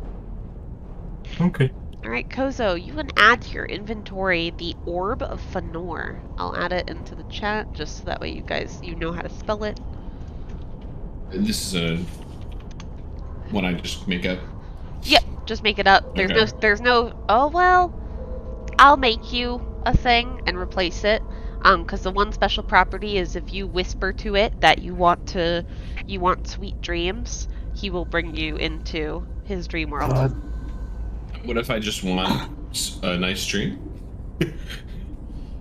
Okay. Alright, Koso, you can add to your inventory the Orb of Phanor. I'll add it into the chat just so that way you know how to spell it. This is one I just make up. Yep, just make it up. There's no oh well, I'll make you a thing and replace it. Because the one special property is if you whisper to it that you want sweet dreams, he will bring you into his dream world. What if I just want a nice dream?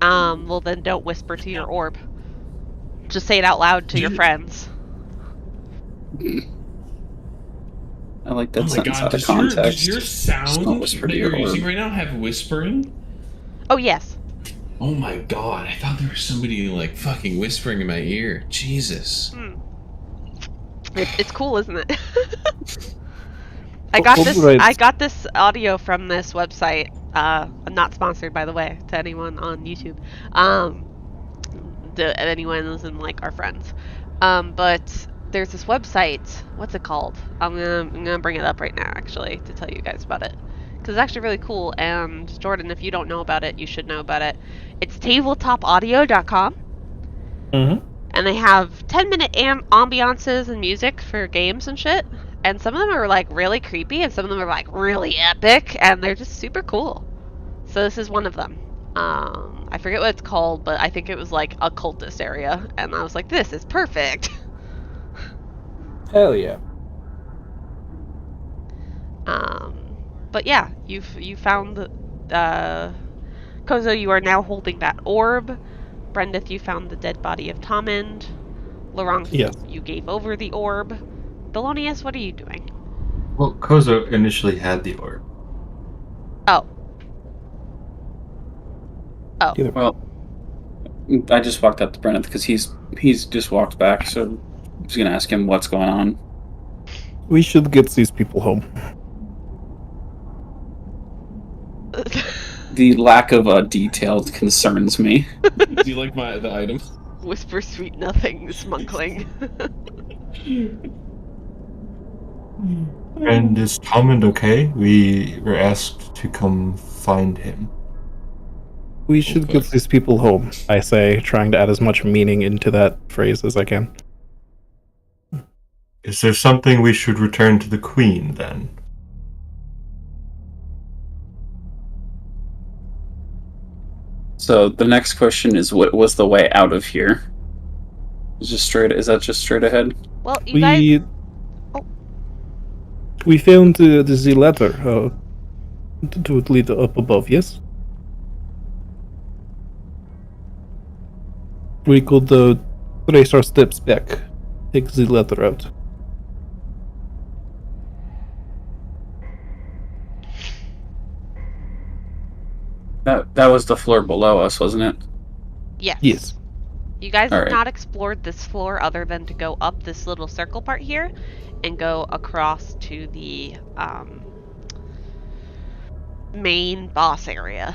Well then don't whisper to your orb. Just say it out loud to your friends. I like that sentence out of does context. your sound whisper that to you're your using orb. right now have whispering? Oh yes. Oh my god, I thought there was somebody like fucking whispering in my ear. Jesus. It's cool, isn't it? I got this audio from this website. I'm not sponsored, by the way, to anyone on YouTube. Anyone who's in like our friends. But there's this website. What's it called? I'm gonna bring it up right now, actually, to tell you guys about it. Because it's actually really cool. And Jordan, if you don't know about it, you should know about it. It's tabletopaudio.com. And they have 10-minute ambiances and music for games and shit. And some of them are like really creepy, and some of them are like really epic, and they're just super cool. So this is one of them. I forget what it's called, but I think it was like a cultist area, and I was like, this is perfect. Hell yeah. But yeah, you found Koso, you are now holding that orb. Brendith, you found the dead body of Tommen. Laurent, yes. You gave over the orb. Thelonious, what are you doing? Well, Koso initially had the orb. Oh. Well, I just walked up to Brenneth because he's just walked back, so I'm just gonna ask him what's going on. We should get these people home. The lack of details concerns me. Do you like the item? Whisper sweet nothing, smuggling. And is Tommen okay? We were asked to come find him. We should get these people home, I say, trying to add as much meaning into that phrase as I can. Is there something we should return to the Queen, then? So the next question is, what was the way out of here? Is that just straight ahead? Well, you guys... We found the ladder to lead up above, yes? We could trace our steps back, take the ladder out. That was the floor below us, wasn't it? Yes. Yes. You guys have Alright. not explored this floor other than to go up this little circle part here and go across to the main boss area.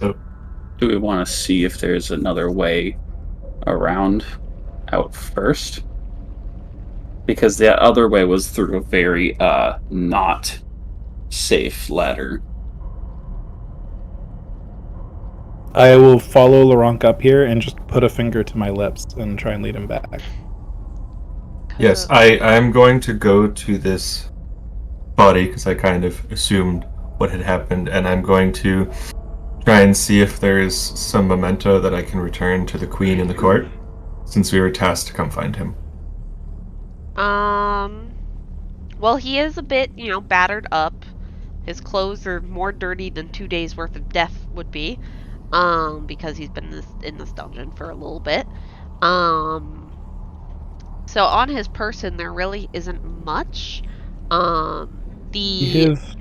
So, Do we want to see if there's another way around out first? Because the other way was through a very not safe ladder. I will follow Laurent up here and just put a finger to my lips and try and lead him back. yes, I'm going to go to this body because I kind of assumed what had happened, and I'm going to try and see if there is some memento that I can return to the Queen in the court, since we were tasked to come find him. Well, he is a bit, battered up. His clothes are more dirty than 2 days worth of death would be. because he's been in this dungeon for a little bit. So on his person, there really isn't much. We have.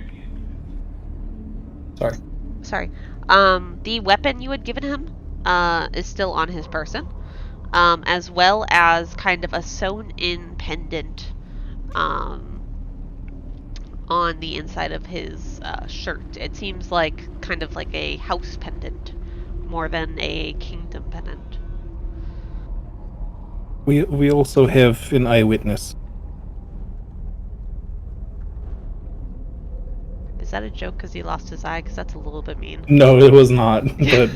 Sorry. The weapon you had given him, is still on his person, as well as kind of a sewn-in pendant, on the inside of his shirt. It seems like kind of like a house pendant, more than a kingdom pendant. We also have an eyewitness. Is that a joke because he lost his eye? Because that's a little bit mean. No, it was not. But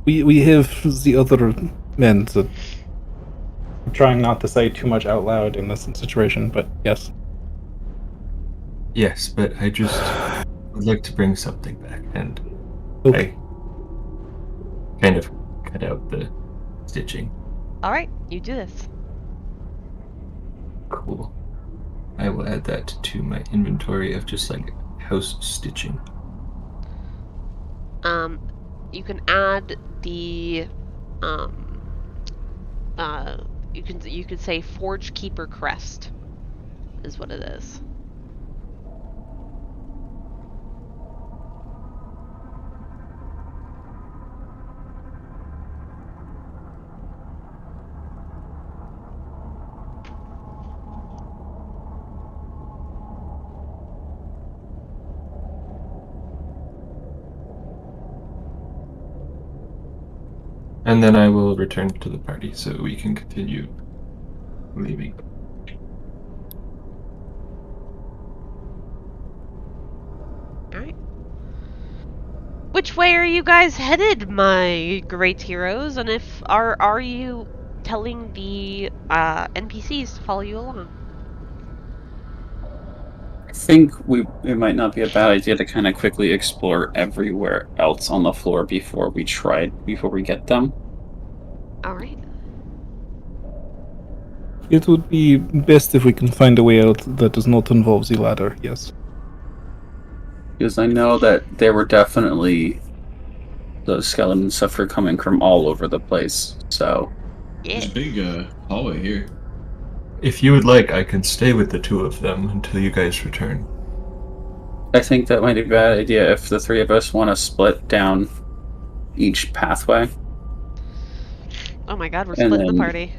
we have the other men that I'm trying not to say too much out loud in this situation, but yes. Yes, but I just would like to bring something back, and Okay. I kind of cut out the stitching. Alright, you do this. Cool. I will add that to my inventory of just like house stitching. You can add the, you could say Forge Keeper Crest is what it is. And then I will return to the party so we can continue leaving. Alright. Which way are you guys headed, my great heroes? And are you telling the NPCs to follow you along? I think it might not be a bad idea to kind of quickly explore everywhere else on the floor before we get them. Alright. It would be best if we can find a way out that does not involve the ladder, yes. Because I know that there were definitely those skeleton stuff are coming from all over the place, so... Yeah. There's a big hallway here. If you would like, I can stay with the two of them until you guys return. I think that might be a bad idea if the three of us want to split down each pathway. Oh my god, we're And splitting the then- party.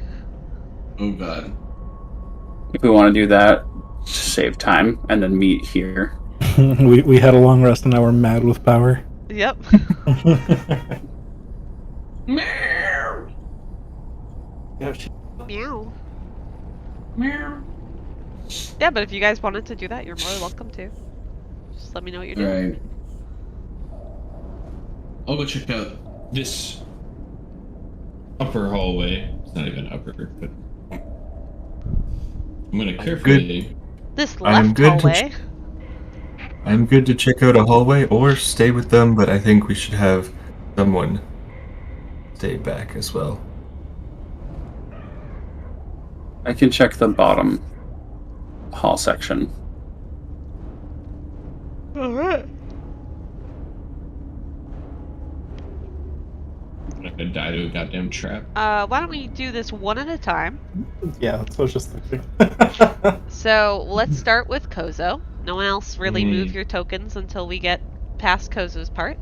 Oh god. If we want to do that, to save time, and then meet here. we had a long rest and now we're mad with power. Yep. Meow. Meow. Meow. Yeah, but if you guys wanted to do that, you're more than welcome to. Just let me know what you're doing. Right. I'll go check out this upper hallway. It's not even upper, but I'm gonna carefully. This I'm left good to hallway. I'm good to check out a hallway or stay with them, but I think we should have someone stay back as well. I can check the bottom hall section. Alright. I'm not gonna die to a goddamn trap. Why don't we do this one at a time? Yeah, that's what I was just thinking. So let's start with Koso. No one else really move your tokens until we get past Koso's part.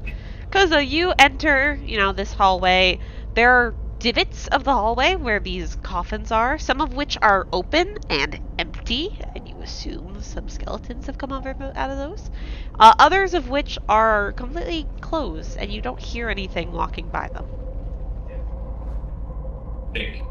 Koso, you enter, this hallway. There are divots of the hallway where these coffins are, some of which are open and empty, and you assume some skeletons have come out of those. Others of which are completely closed, and you don't hear anything walking by them. Think.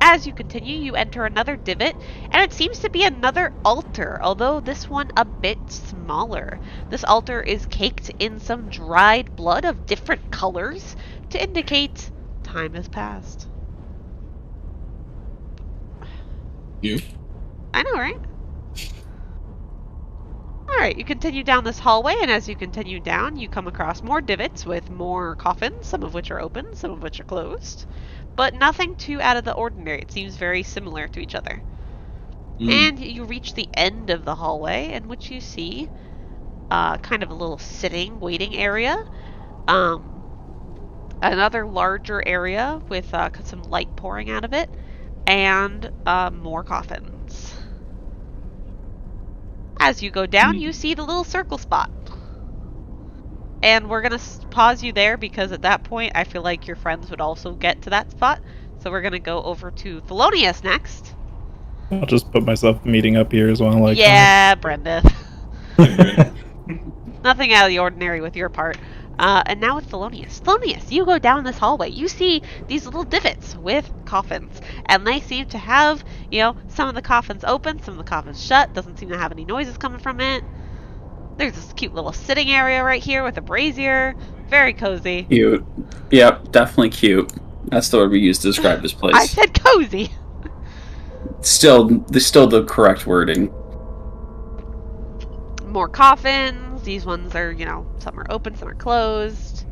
As you continue, you enter another divot, and it seems to be another altar, although this one a bit smaller. This altar is caked in some dried blood of different colors to indicate time has passed. You? I know, right? Alright, you continue down this hallway, and as you continue down, you come across more divots with more coffins, some of which are open, some of which are closed. But nothing too out of the ordinary. It seems very similar to each other. And you reach the end of the hallway, in which you see kind of a little sitting, waiting area. Another larger area with some light pouring out of it, and more coffins. As you go down, you see the little circle spot. And we're going to pause you there because at that point, I feel like your friends would also get to that spot. So we're going to go over to Thelonious next. I'll just put myself meeting up here as well. Like, yeah, Brenda. Nothing out of the ordinary with your part. And now with Thelonious. Thelonious, you go down this hallway. You see these little divots with coffins. And they seem to have, some of the coffins open, some of the coffins shut. Doesn't seem to have any noises coming from it. There's this cute little sitting area right here with a brazier. Very cozy. Cute. Yep, definitely cute. That's the word we use to describe this place. I said cozy. Still the correct wording. More coffins. These ones are, some are open, some are closed.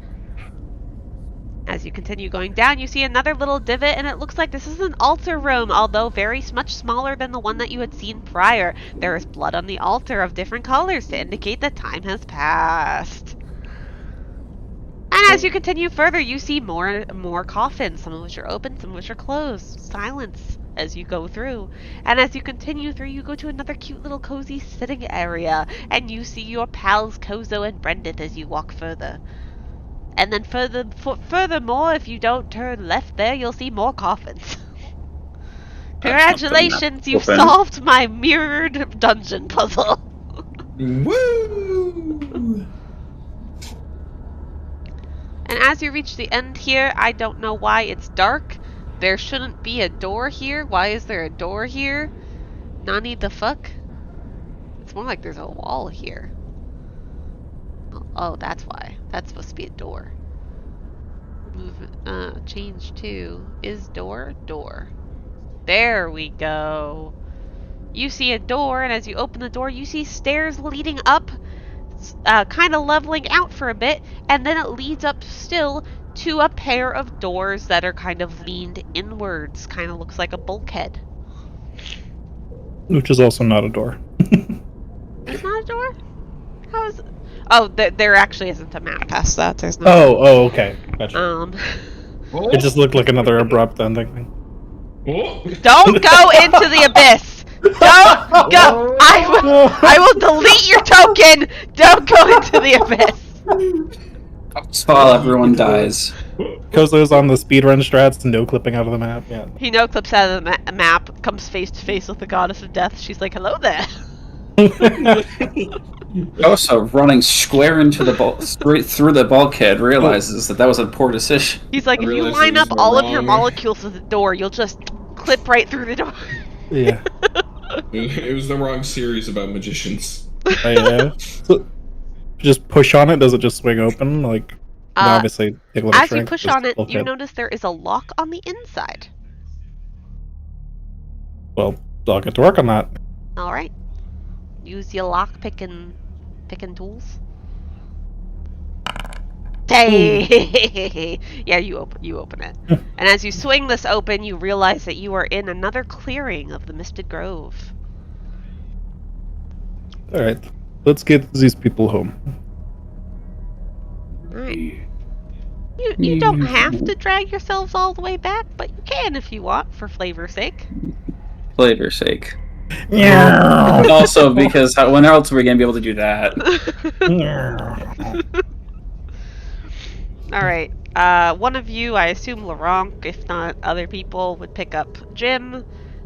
As you continue going down, you see another little divot, and it looks like this is an altar room, although very much smaller than the one that you had seen prior. There is blood on the altar of different colors to indicate that time has passed. And as you continue further, you see more coffins, some of which are open, some of which are closed. Silence as you go through. And as you continue through, you go to another cute little cozy sitting area, and you see your pals Koso and Brendan as you walk further. And then furthermore, if you don't turn left there, you'll see more coffins. Congratulations, you've solved my mirrored dungeon puzzle. Woo! And as you reach the end here, I don't know why it's dark. There shouldn't be a door here. Why is there a door here? Nani the fuck? It's more like there's a wall here. Oh, that's why. That's supposed to be a door. Move, change to is door. There we go. You see a door, and as you open the door, you see stairs leading up, kind of leveling out for a bit, and then it leads up still to a pair of doors that are kind of leaned inwards. Kind of looks like a bulkhead. Which is also not a door. It's not a door? How is it? Oh, there actually isn't a map past that. There's no. Oh, okay. Gotcha. It just looked like another abrupt ending. Don't go into the abyss. Don't go. I will delete your token. Don't go into the abyss. While everyone dies. Koso's on the speedrun strats, no clipping out of the map. Yeah. He no clips out of the map, comes face to face with the goddess of death. She's like, "Hello there." Koso, running square into the straight through the bulkhead, realizes that was a poor decision. He's like, if you line up all of your molecules with the door, you'll just clip right through the door. Yeah. It was the wrong series about magicians. Oh, yeah. So, just push on it. Does it just swing open? Like, obviously, take a little as shrink, you push on it, you notice there is a lock on the inside. Well, I'll get to work on that. All right. Use your lock picking tools. Hey! Yeah, you open it. And as you swing this open, you realize that you are in another clearing of the Misted Grove. Alright, let's get these people home. Alright. You don't have to drag yourselves all the way back, but you can if you want, for flavor's sake. Flavor's sake. Yeah. And also because when else are we going to be able to do that? Alright, one of you, I assume Laurent, if not other people, would pick up Jim.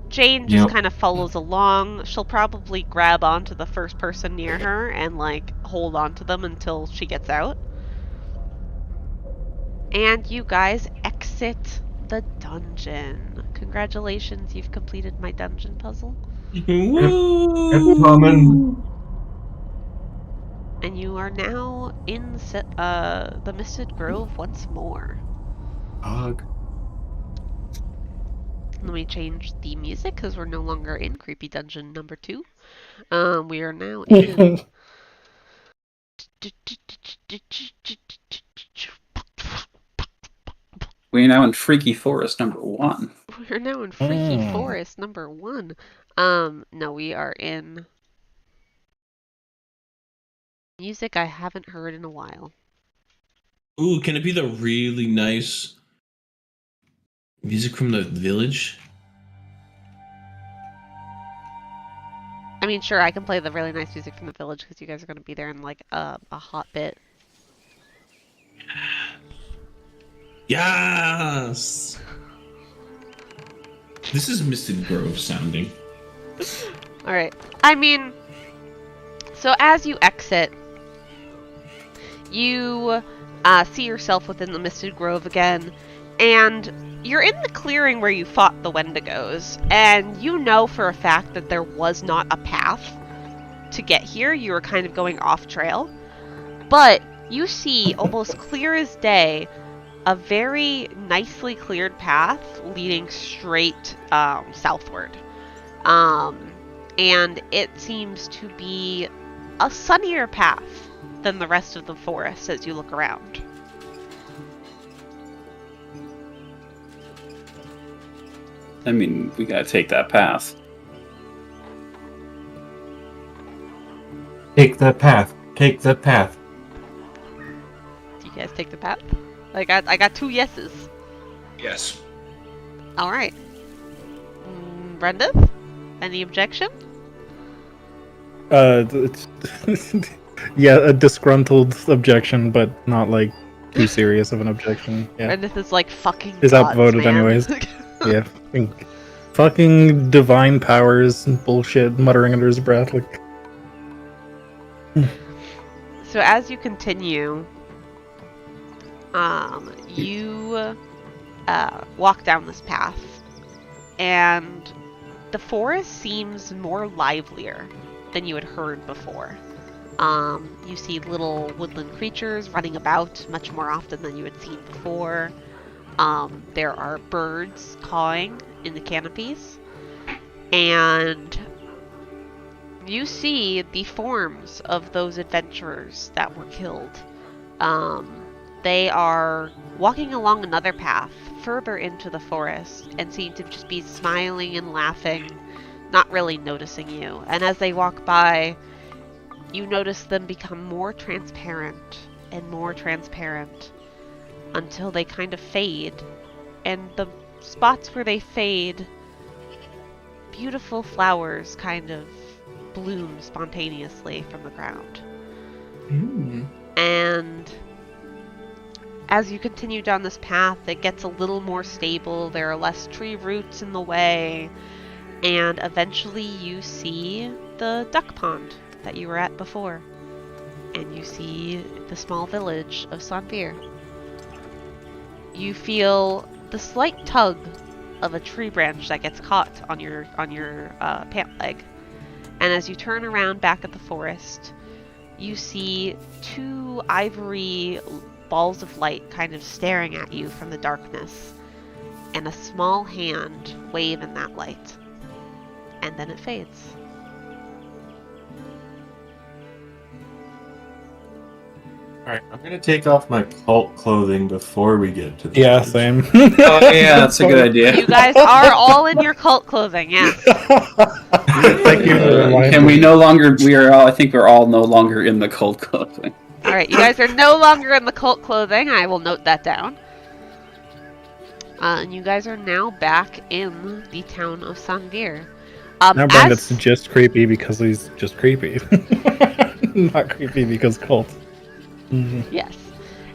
Jane just kind of follows along. She'll probably grab onto the first person near her and, hold on to them until she gets out. And you guys exit the dungeon. Congratulations, you've completed my dungeon puzzle. Woo! And you are now in the Misted Grove once more. Hug. Let me change the music because we're no longer in Creepy Dungeon number 2. We are now in... We're now in Freaky Forest number 1. We're now in Freaky Forest number 1. No, we are in... Music I haven't heard in a while. Ooh, can it be the really nice music from the village? I mean, sure, I can play the really nice music from the village because you guys are going to be there in like a hot bit. Yes! This is Misted Grove sounding. Alright. I mean, so as you exit, you see yourself within the Misted Grove again, and you're in the clearing where you fought the Wendigos, and you know for a fact that there was not a path to get here. You were kind of going off trail, but you see almost clear as day a very nicely cleared path leading straight southward. And it seems to be a sunnier path than the rest of the forest as you look around. I mean, we gotta take that path. Take that path. Take that path. Do you guys take the path? I got 2 yeses. Yes. All right. Brenda, any objection? It's yeah, a disgruntled objection, but not like too serious of an objection. Yeah, Brenda is like fucking. is gods, outvoted man. anyways. Yeah, fucking divine powers and bullshit, muttering under his breath like. So as you continue, you walk down this path, and the forest seems more livelier than you had heard before. You see little woodland creatures running about much more often than you had seen before. There are birds cawing in the canopies, and you see the forms of those adventurers that were killed. They are walking along another path further into the forest and seem to just be smiling and laughing, not really noticing you. And as they walk by, you notice them become more transparent and more transparent until they kind of fade. And the spots where they fade, beautiful flowers kind of bloom spontaneously from the ground. And as you continue down this path, it gets a little more stable. There are less tree roots in the way, and eventually you see the duck pond that you were at before, and you see the small village of Sanvir. You feel the slight tug of a tree branch that gets caught on your pant leg, and as you turn around back at the forest, you see 2 ivory balls of light kind of staring at you from the darkness, and a small hand wave in that light, and then it fades. Alright, I'm gonna take off my cult clothing before we get to the Yeah, village. same. Oh yeah, that's a good idea. You guys are all in your cult clothing, yes. Thank you for reminding Can we me. no longer? We are all. I think we're all no longer in the cold clothing. Alright, you guys are no longer in the cult clothing. I will note that down. And you guys are now back in the town of Sanvir. Now Brandon's just creepy because he's just creepy. Not creepy because cult. Yes.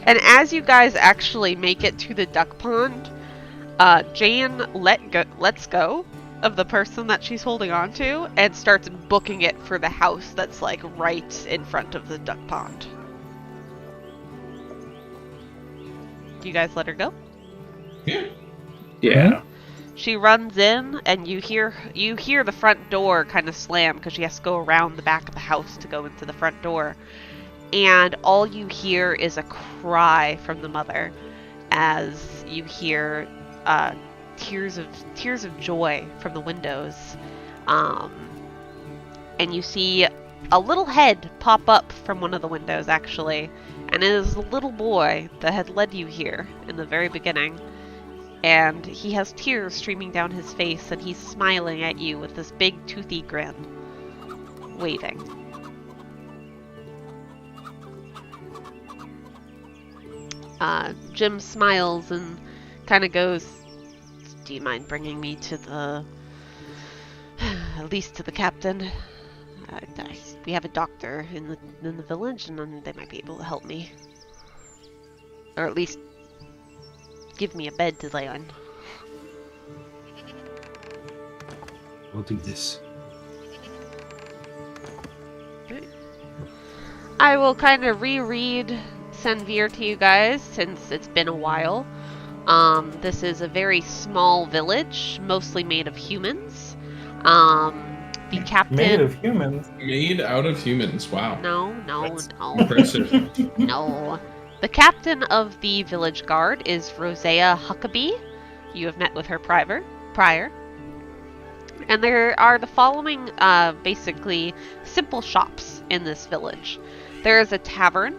And as you guys actually make it to the duck pond, Jane lets go of the person that she's holding on to and starts booking it for the house that's like right in front of the duck pond. You guys let her go? Yeah. Yeah. She runs in, and you hear the front door kind of slam because she has to go around the back of the house to go into the front door. And all you hear is a cry from the mother as you hear tears of joy from the windows. And you see a little head pop up from one of the windows, actually. And it is the little boy that had led you here in the very beginning. And he has tears streaming down his face, and he's smiling at you with this big toothy grin, waving. Jim smiles and kind of goes, "Do you mind bringing me to the... at least to the captain? We have a doctor in the village, and then they might be able to help me. Or at least give me a bed to lay on." We'll do this. I will kind of reread Sanvir to you guys since it's been a while. This is a very small village, mostly made of humans. The captain... Made of humans? Made out of humans. Wow. No. Impressive. No. The captain of the village guard is Rosea Huckabee. You have met with her prior. And there are the following, basically, simple shops in this village. There is a tavern,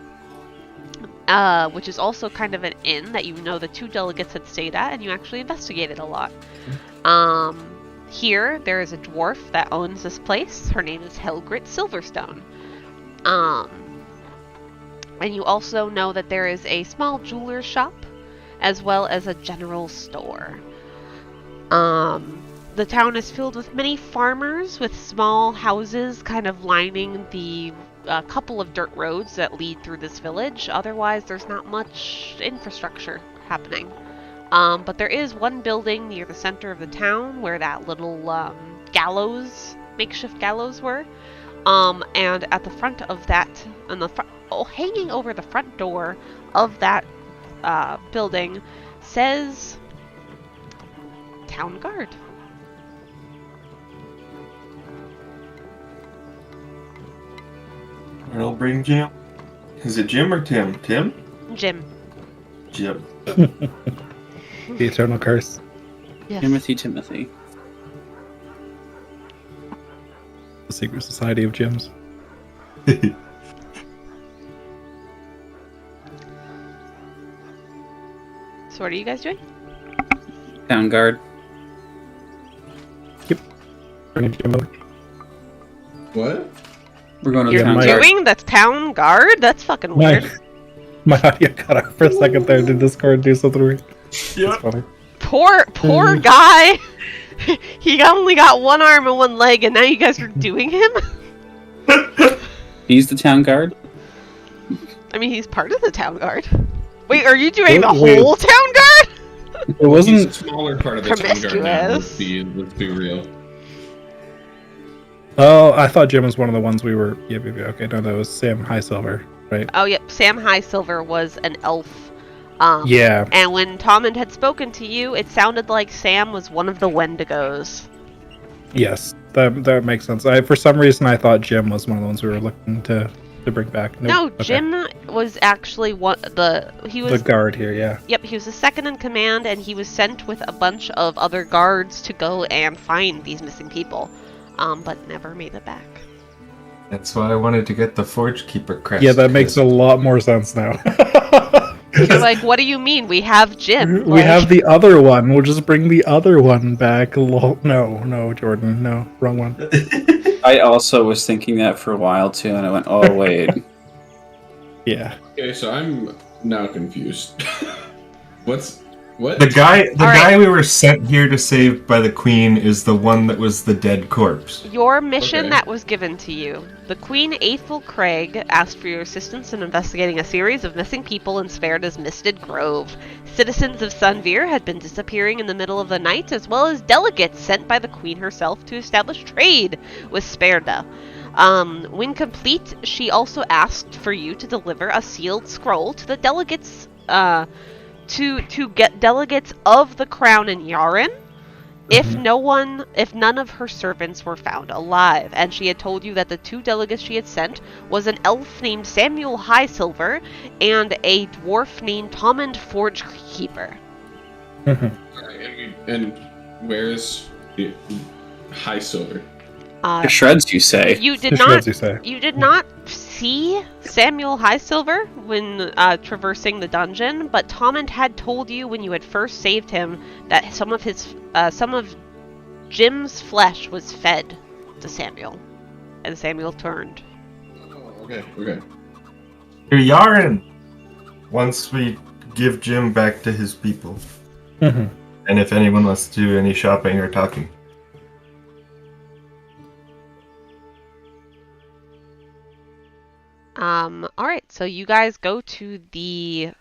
which is also kind of an inn that you know the two delegates had stayed at, and you actually investigated a lot. Here, there is a dwarf that owns this place. Her name is Helgrit Silverstone. And you also know that there is a small jeweler's shop, as well as a general store. The town is filled with many farmers with small houses kind of lining the couple of dirt roads that lead through this village. Otherwise, there's not much infrastructure happening. But there is one building near the center of the town where that little makeshift gallows were. And at the front of that, hanging over the front door of that building says Town Guard. I'll bring Jim. Is it Jim or Tim? Tim? Jim. Jim. The eternal curse. Yes. Timothy. The secret society of gems. So what are you guys doing? Town guard. Bring a gem over. What? We're going to You're the town my- guard. doing the Town Guard? That's fucking weird. My audio cut out for a second there. Did Discord do something weird? Yep. That's funny. Poor guy. He only got one arm and one leg, and now you guys are doing him? He's the town guard? I mean, he's part of the Town Guard. Wait, are you doing the Wait. whole Town Guard? It He's a wasn't. smaller part of the town guard now. Promiscuous. Let's be real. Oh, I thought Jim was one of the ones we were. Yeah. Okay, no, that was Sam Highsilver, right? Oh, yep. Sam Highsilver was an elf. Yeah. And when Tommen had spoken to you, it sounded like Sam was one of the Wendigos. Yes, that makes sense. For some reason I thought Jim was one of the ones we were looking to bring back. Nope. No, Okay. Jim was actually The guard here, yeah. Yep, he was the second in command, and he was sent with a bunch of other guards to go and find these missing people, but never made it back. That's why I wanted to get the Forge Keeper crest. Yeah, that makes a lot more sense now. You're like, what do you mean? We have Jim. We have the other one. We'll just bring the other one back. No, Jordan. No, wrong one. I also was thinking that for a while too, and I went, oh, wait. Yeah. Okay, so I'm now confused. What? The guy right. we were sent here to save by the Queen is the one that was the dead corpse. Your mission Okay. that was given to you. The Queen Aethel Craig asked for your assistance in investigating a series of missing people in Sverda's Misted Grove. Citizens of Sanvir had been disappearing in the middle of the night, as well as delegates sent by the Queen herself to establish trade with Sverda. When complete, she also asked for you to deliver a sealed scroll to the delegates, to get delegates of the crown in Yaren, if none of her servants were found alive. And she had told you that the two delegates she had sent was an elf named Samuel Highsilver and a dwarf named Tommen Forge Keeper. And where's the High Silver? The shreds, you say? You did The not. shreds, you say. You did not see Samuel Highsilver when traversing the dungeon, but Tommen had told you when you had first saved him that some of Jim's flesh was fed to Samuel, and Samuel turned. Oh, okay. You're Yaren! Once we give Jim back to his people. Mhm. And if anyone wants to do any shopping or talking. Alright, so you guys go to the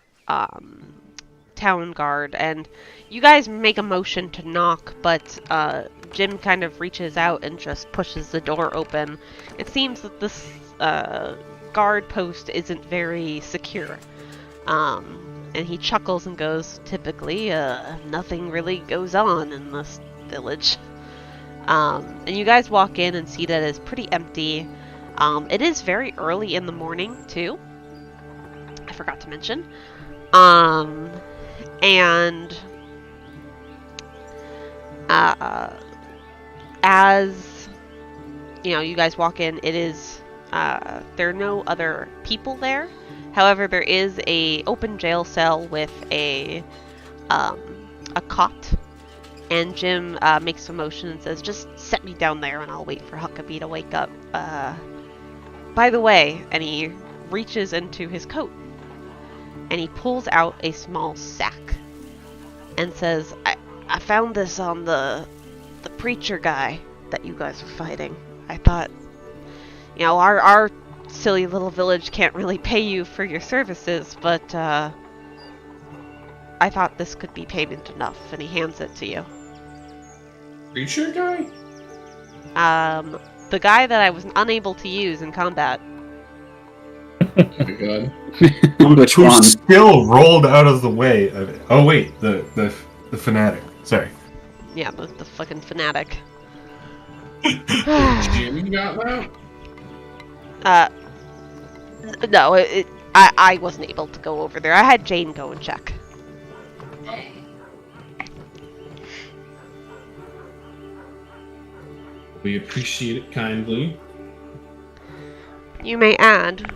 town guard, and you guys make a motion to knock, but Jim kind of reaches out and just pushes the door open. It seems that this guard post isn't very secure. And he chuckles and goes, typically, nothing really goes on in this village. And you guys walk in and see that it's pretty empty. It is very early in the morning, too. I forgot to mention. And as you guys walk in, it is there are no other people there. However, there is a open jail cell with a cot, and Jim makes a motion and says, "Just set me down there, and I'll wait for Huckabee to wake up." By the way, and he reaches into his coat, and he pulls out a small sack, and says, "I found this on the preacher guy that you guys were fighting. I thought, our silly little village can't really pay you for your services, but I thought this could be payment enough," and he hands it to you. Preacher guy? The guy that I was unable to use in combat. Oh my god. Which Who one? still rolled out of the way of it. Oh wait, the fanatic. Sorry. Yeah, the fucking fanatic. Jim got that? No, I wasn't able to go over there. I had Jane go and check. We appreciate it kindly. You may add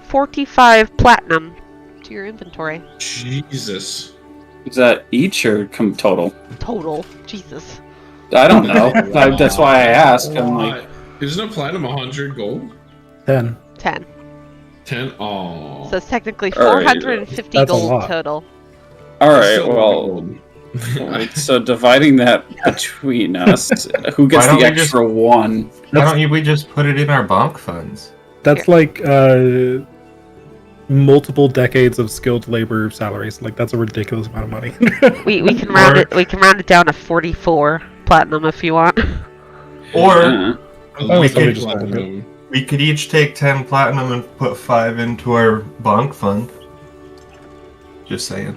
45 platinum to your inventory. Jesus. Is that each or total? Total. Jesus. I don't know. That's why I ask. I'm What? like, Isn't a platinum 100 gold? 10. 10. 10? Oh. So it's technically All right, 450 that's a gold lot. total. all right, well, so dividing that between us, who gets Why don't the we just- extra one? Why don't we just put it in our bonk funds? That's like multiple decades of skilled labor salaries. Like that's a ridiculous amount of money. We can round it. We can round it down to 44 platinum if you want. Or Uh, Oh, we somebody could just wanted it. we could each take 10 platinum and put 5 into our bonk fund. Just saying.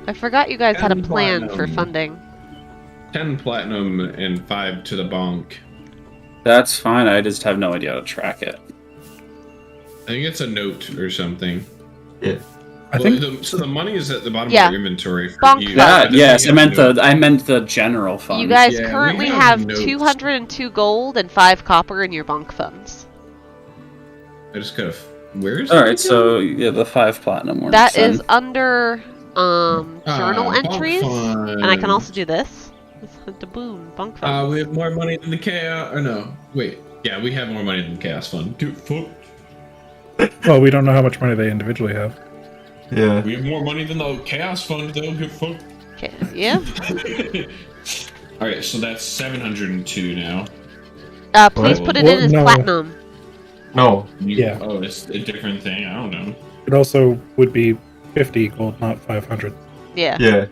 I forgot you guys had a 10 plan for platinum. funding. 10 platinum and 5 to the bonk. that's fine. I just have no idea how to track it. I think it's a note or something. Yeah. I think So the money is at the bottom Yeah. of your inventory for Bonk you. fund. That But yes, then I meant you have I meant the general fund. You guys Yeah, we currently have have notes. 202 gold and 5 copper in your bonk funds. I just gotta. Where's All right, so yeah, the 5 platinum works. That then. is under journal bonk entries, fund. and I can also do this. The boom bonk fund. We have more money than the chaos. Or no, wait. Yeah, we have more money than the chaos fund. Get fucked. well, we don't know how much money they individually have. Yeah. We have more money than the chaos fund, though. Get fucked. Okay, yeah. All right, so that's 702 now. Please What? put it in as No. platinum. No. Yeah. Oh, it's a different thing. I don't know. It also would be 50 gold, not 500. Yeah. Yeah.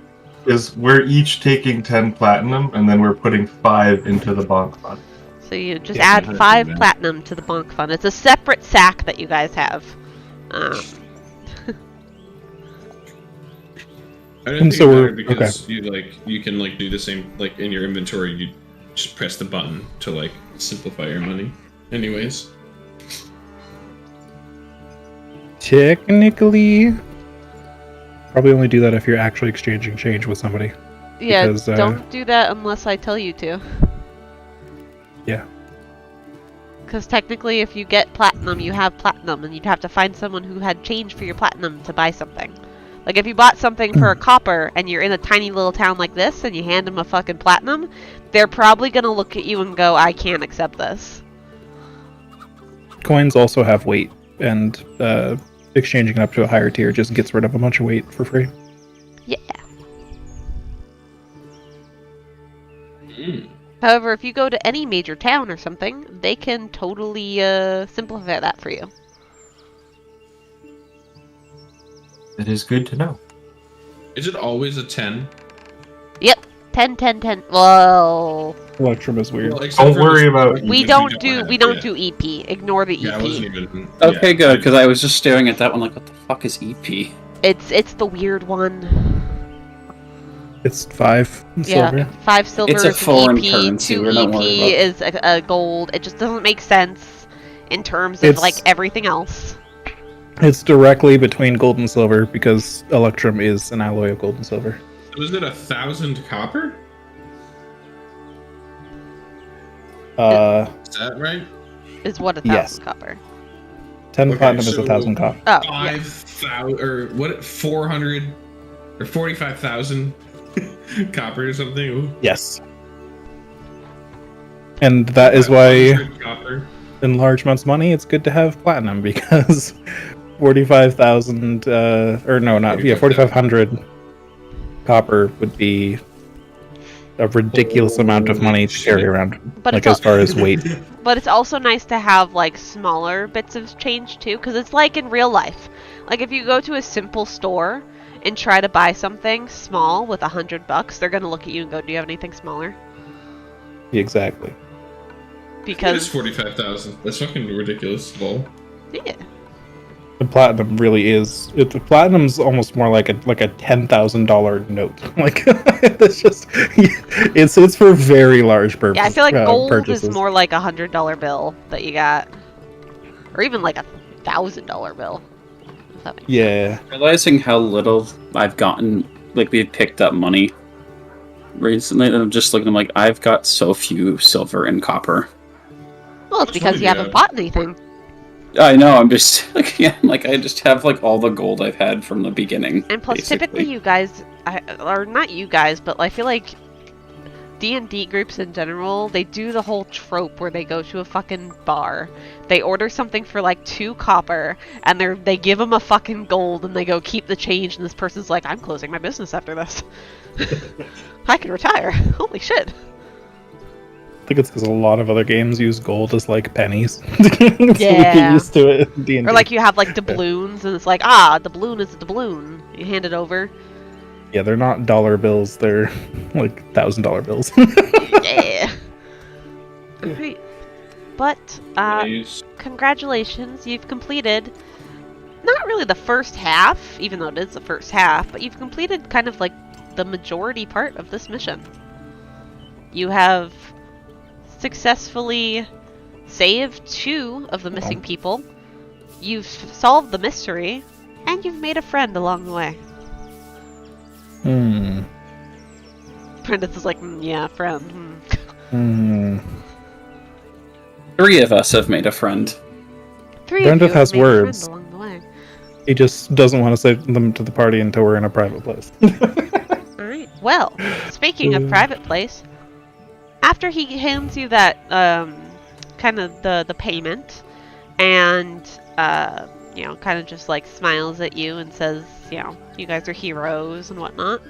Because we're each taking 10 platinum and then we're putting 5 into the bonk fund. So you just Yeah, add 5 platinum to the bonk fund. It's a separate sack that you guys have. I don't And think so it we're- mattered because you can do the same in your inventory. You just press the button to simplify your money. Anyways, Technically, probably only do that if you're actually exchanging change with somebody. Yeah, Because, don't do that unless I tell you to. Yeah. Because technically, if you get platinum, you have platinum, and you'd have to find someone who had change for your platinum to buy something. Like, if you bought something for a copper, and you're in a tiny little town like this, and you hand them a fucking platinum, they're probably gonna look at you and go, I can't accept this. Coins also have weight, and exchanging it up to a higher tier just gets rid of a bunch of weight for free. Yeah. Mm. However, if you go to any major town or something, they can totally simplify that for you. It is good to know. Is it always a 10? Yep. 10, 10, 10. Well, Electrum is weird. Well, except Don't for worry this- about we if don't you do have- we don't yeah. do EP. Ignore the Yeah, I EP. wasn't even. Okay, yeah, good, because I was just staring at that one like, what the fuck is EP? It's the weird one. It's 5 Yeah, silver. 5 silver It's a is an foreign EP, currency, 2 we're not worried EP about- is a gold. It just doesn't make sense in terms of It's- like everything else. It's directly between gold and silver because Electrum is an alloy of gold and silver. So is it 1,000 copper? Is that right? Is what 1,000 Yes. copper. 10 Okay, platinum is so- 1,000 copper. Oh, yeah. 5,000 or what? 400 or 45,000 copper or something. Ooh. Yes. And that is why, 500 copper. in large amounts of money, it's good to have platinum because 45,000, or no, not, yeah, 4,500 copper would be a ridiculous amount of money to carry around, But like it's as far as weight. But it's also nice to have like smaller bits of change too, because it's like in real life. Like if you go to a simple store and try to buy something small with $100, they're gonna look at you and go, "Do you have anything smaller?" Exactly. It is Because 45,000. That's fucking ridiculous. Lol. yeah, The platinum really is. The platinum's almost more like a $10,000 note. Like it's just, it's for very large purposes. yeah, I feel like gold purchases. is more like $100 bill that you got, or even like $1,000 bill. If that makes Yeah, Realizing how little I've gotten, like we've picked up money recently, and I'm just looking, I'm like, I've got so few silver and copper. Well, it's Which because one you do you haven't have? bought anything. I know, I'm just like, yeah, like I just have like all the gold I've had from the beginning. And plus, basically. typically you guys, or not you guys, but I feel like D&D groups in general, they do the whole trope where they go to a fucking bar, they order something for like 2 copper, and they give them a fucking gold, and they go keep the change, and this person's like, I'm closing my business after this. I can retire. Holy shit. I think it's because a lot of other games use gold as like pennies. So we get Yeah. used to it in D&D. Or like you have like doubloons, and it's like, doubloon is a doubloon. You hand it over. Yeah, they're not dollar bills. They're like $1,000 bills. Yeah. Alright. But, Nice. congratulations, you've completed not really the first half, even though it is the first half, but you've completed kind of like the majority part of this mission. You have successfully saved 2 of the missing people, you've solved the mystery, and you've made a friend along the way. Prentice is like, yeah, friend. Hmm. 3 of us have made a friend. 3 Prentice of you has have made a friend words. along the way. He just doesn't want to say them to the party until we're in a private place. Alright, well, speaking of private place, after he hands you that, kind of the payment, and, kind of just, like, smiles at you and says, you guys are heroes and whatnot,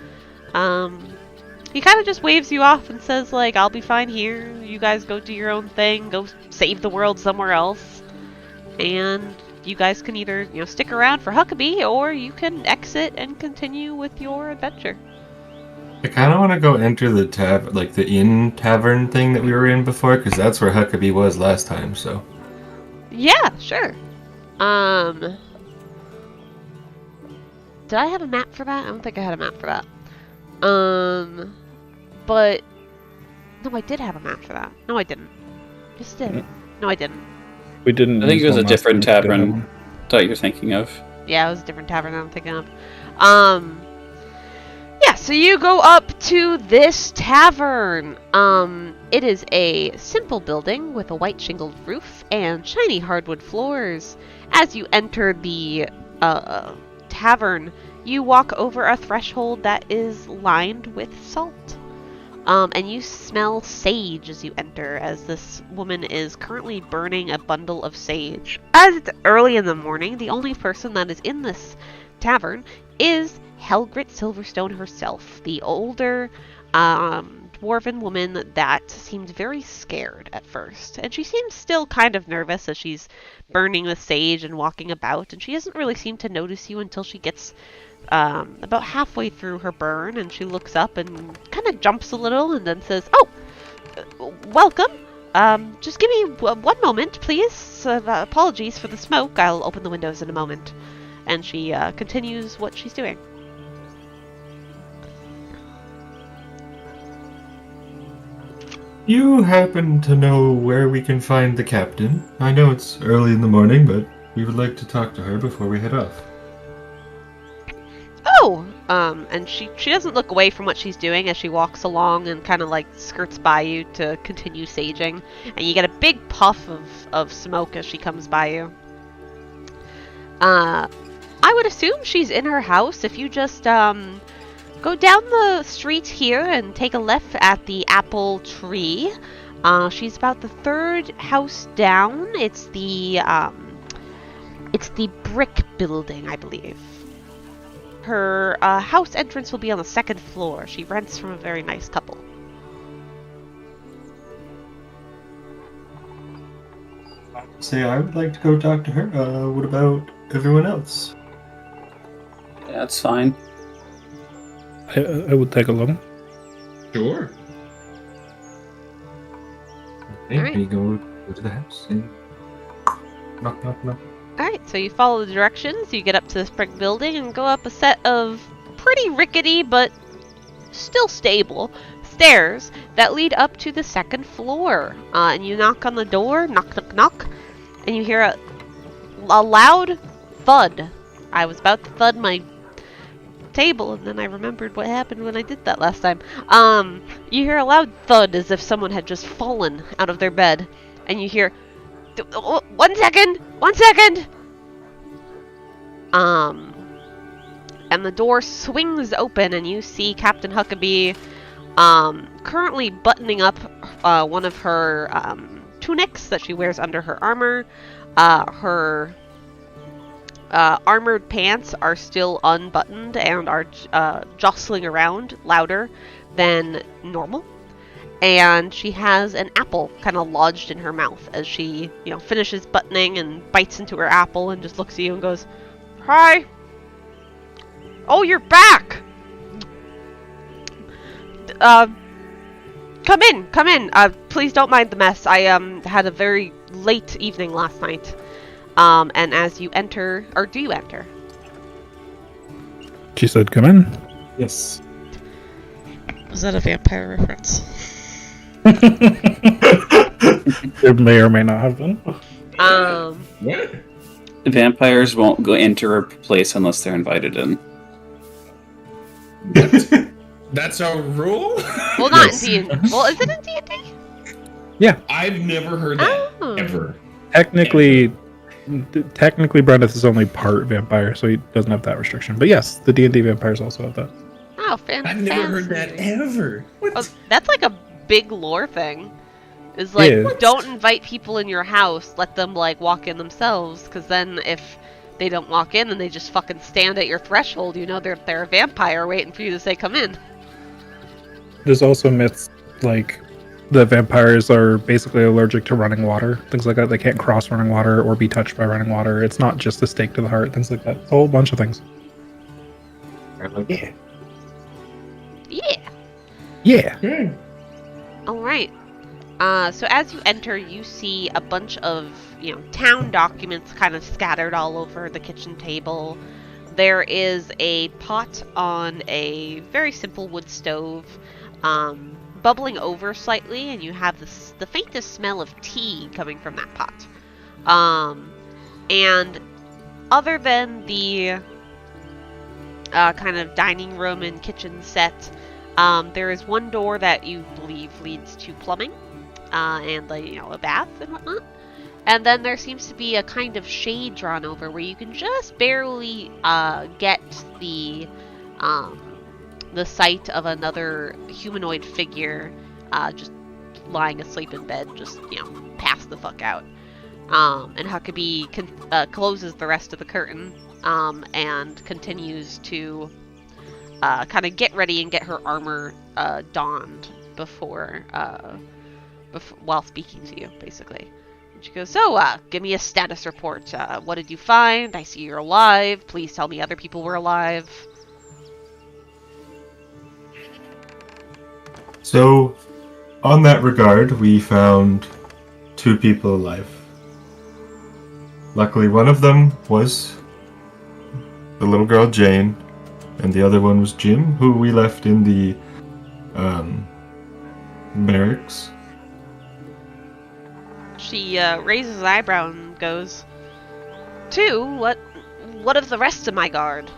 he kind of just waves you off and says, like, I'll be fine here, you guys go do your own thing, go save the world somewhere else, and you guys can either, stick around for Huckabee, or you can exit and continue with your adventure. I kind of want to go enter the the inn tavern thing that we were in before, because that's where Huckabee was last time. So Yeah, sure. Did I have a map for that? I don't think I had a map for that. But no, I did have a map for that. No, I didn't. Yes, I did. No, I didn't. We didn't. I think use it was a one last different time, we didn't tavern have one. that you're thinking of. Yeah, it was a different tavern than I'm thinking of. Yeah, so you go up to this tavern. It is a simple building with a white shingled roof and shiny hardwood floors. As you enter the tavern, you walk over a threshold that is lined with salt. And you smell sage as you enter, as this woman is currently burning a bundle of sage. As it's early in the morning, the only person that is in this tavern is Helgrit Silverstone herself, the older dwarven woman that seemed very scared at first. And she seems still kind of nervous as she's burning the sage and walking about, and she doesn't really seem to notice you until she gets about halfway through her burn, and she looks up and kind of jumps a little and then says, "Oh, welcome. Just give me one moment, please. Apologies for the smoke. I'll open the windows in a moment." And she continues what she's doing. You happen to know where we can find the captain? I know it's early in the morning, but we would like to talk to her before we head off. Oh! And she doesn't look away from what she's doing as she walks along and kind of like skirts by you to continue saging. And you get a big puff of smoke as she comes by you. I would assume she's in her house. If you just go down the street here and take a left at the apple tree. She's about the third house down. It's the brick building, I believe. Her house entrance will be on the second floor. She rents from a very nice couple. Say I would like to go talk to her. What about everyone else? Yeah, that's fine. I would take a look. Sure. Okay, Alright. we go to the house and knock, knock, knock. Alright, so you follow the directions, you get up to this brick building and go up a set of pretty rickety but still stable stairs that lead up to the second floor. And you knock on the door, knock, knock, knock, and you hear a loud thud. I was about to thud my table, and then I remembered what happened when I did that last time. You hear a loud thud as if someone had just fallen out of their bed, and you hear, one second! And the door swings open, and you see Captain Huckabee, currently buttoning up, one of her, tunics that she wears under her armor. Her armored pants are still unbuttoned and are jostling around louder than normal. And she has an apple kind of lodged in her mouth as she, finishes buttoning and bites into her apple and just looks at you and goes, "Hi! Oh, you're back! Come in! Please don't mind the mess. I, had a very late evening last night." And as you enter, or do you enter? She said, "Come in." Yes. Was that a vampire reference? It may or may not have been. What? Vampires won't go enter a place unless they're invited in. That's a rule? Well, not Yes. in D&D. Well, is it in D&D? I've never heard that Oh. ever. Technically, Brenneth is only part vampire, so he doesn't have that restriction. But yes, the D&D vampires also have that. Oh, fantastic. I've never heard that ever. What? Oh, that's like a big lore thing. Is like, Yeah. don't invite people in your house. Let them like walk in themselves. Because then if they don't walk in and they just fucking stand at your threshold, they're a vampire waiting for you to say come in. There's also myths like the vampires are basically allergic to running water, things like that. They can't cross running water or be touched by running water. It's not just a stake to the heart, things like that. It's a whole bunch of things. Yeah. Yeah. Yeah. All right. So as you enter, you see a bunch of, town documents kind of scattered all over the kitchen table. There is a pot on a very simple wood stove, bubbling over slightly, and you have the faintest smell of tea coming from that pot. And other than the kind of dining room and kitchen set, there is one door that you believe leads to plumbing, and a bath and whatnot. And then there seems to be a kind of shade drawn over where you can just barely get the the sight of another humanoid figure just lying asleep in bed, just, pass the fuck out. And Huckabee closes the rest of the curtain and continues to kind of get ready and get her armor donned before while speaking to you, basically. And she goes, so, give me a status report. What did you find? I see you're alive. Please tell me other people were alive. So, on that regard, we found 2 people alive. Luckily, one of them was the little girl Jane, and the other one was Jim, who we left in the barracks. She raises an eyebrow and goes, 2? What of the rest of my guard?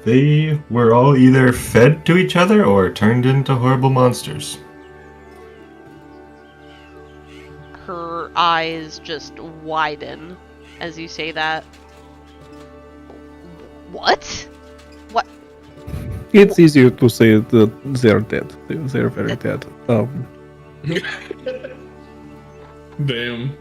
They were all either fed to each other or turned into horrible monsters. Her eyes just widen as you say that. What? What? It's easier to say that they're dead. They're very dead. Damn.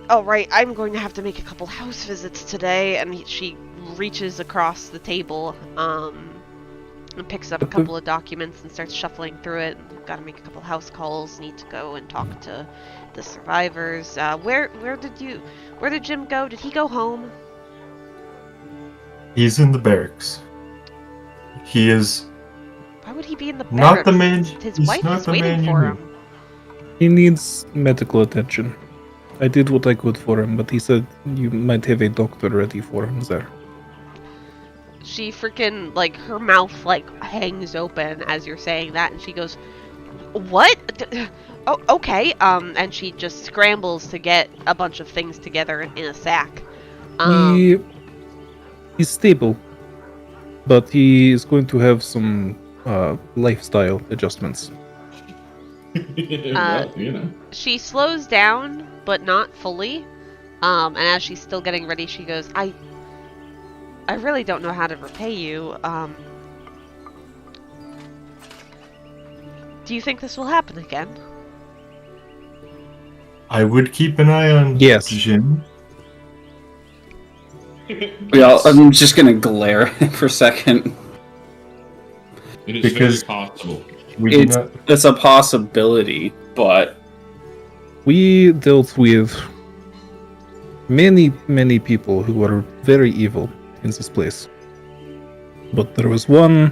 Oh, right, I'm going to have to make a couple house visits today, and she reaches across the table, and picks up a couple of documents and starts shuffling through it. Gotta make a couple house calls, need to go and talk to the survivors. Where did Jim go? Did he go home? He's in the barracks. He is Why would he be in the not barracks? the man. His He's wife not is the waiting man you for knew. him. He needs medical attention. I did what I could for him, but he said you might have a doctor ready for him there. She freaking, her mouth, hangs open as you're saying that, and she goes, what? Oh, okay, and she just scrambles to get a bunch of things together in a sack. He's stable, but he is going to have some lifestyle adjustments. Well, She slows down, but not fully, and as she's still getting ready, she goes, I really don't know how to repay you. Do you think this will happen again? I would keep an eye on Yes. Jim. Well, I'm just gonna glare at him for a second. It is Because- very possible. We do It's not. it's a possibility, but We dealt with many people who were very evil in this place. But there was one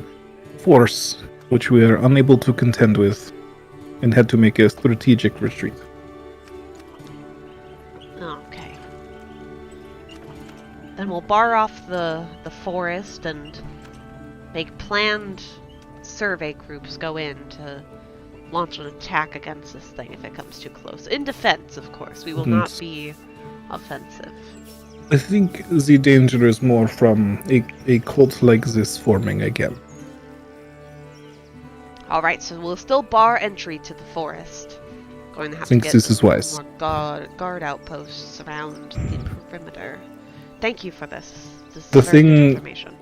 force which we were unable to contend with and had to make a strategic retreat. Okay. Then we'll bar off the forest and make planned survey groups go in to launch an attack against this thing if it comes too close. In defense, of course. We will not be offensive. I think the danger is more from a cult like this forming again. Alright, so we'll still bar entry to the forest. Going to have Think to get this is wise. more guard outposts around the perimeter. Thank you for this. This is The very good thing- information.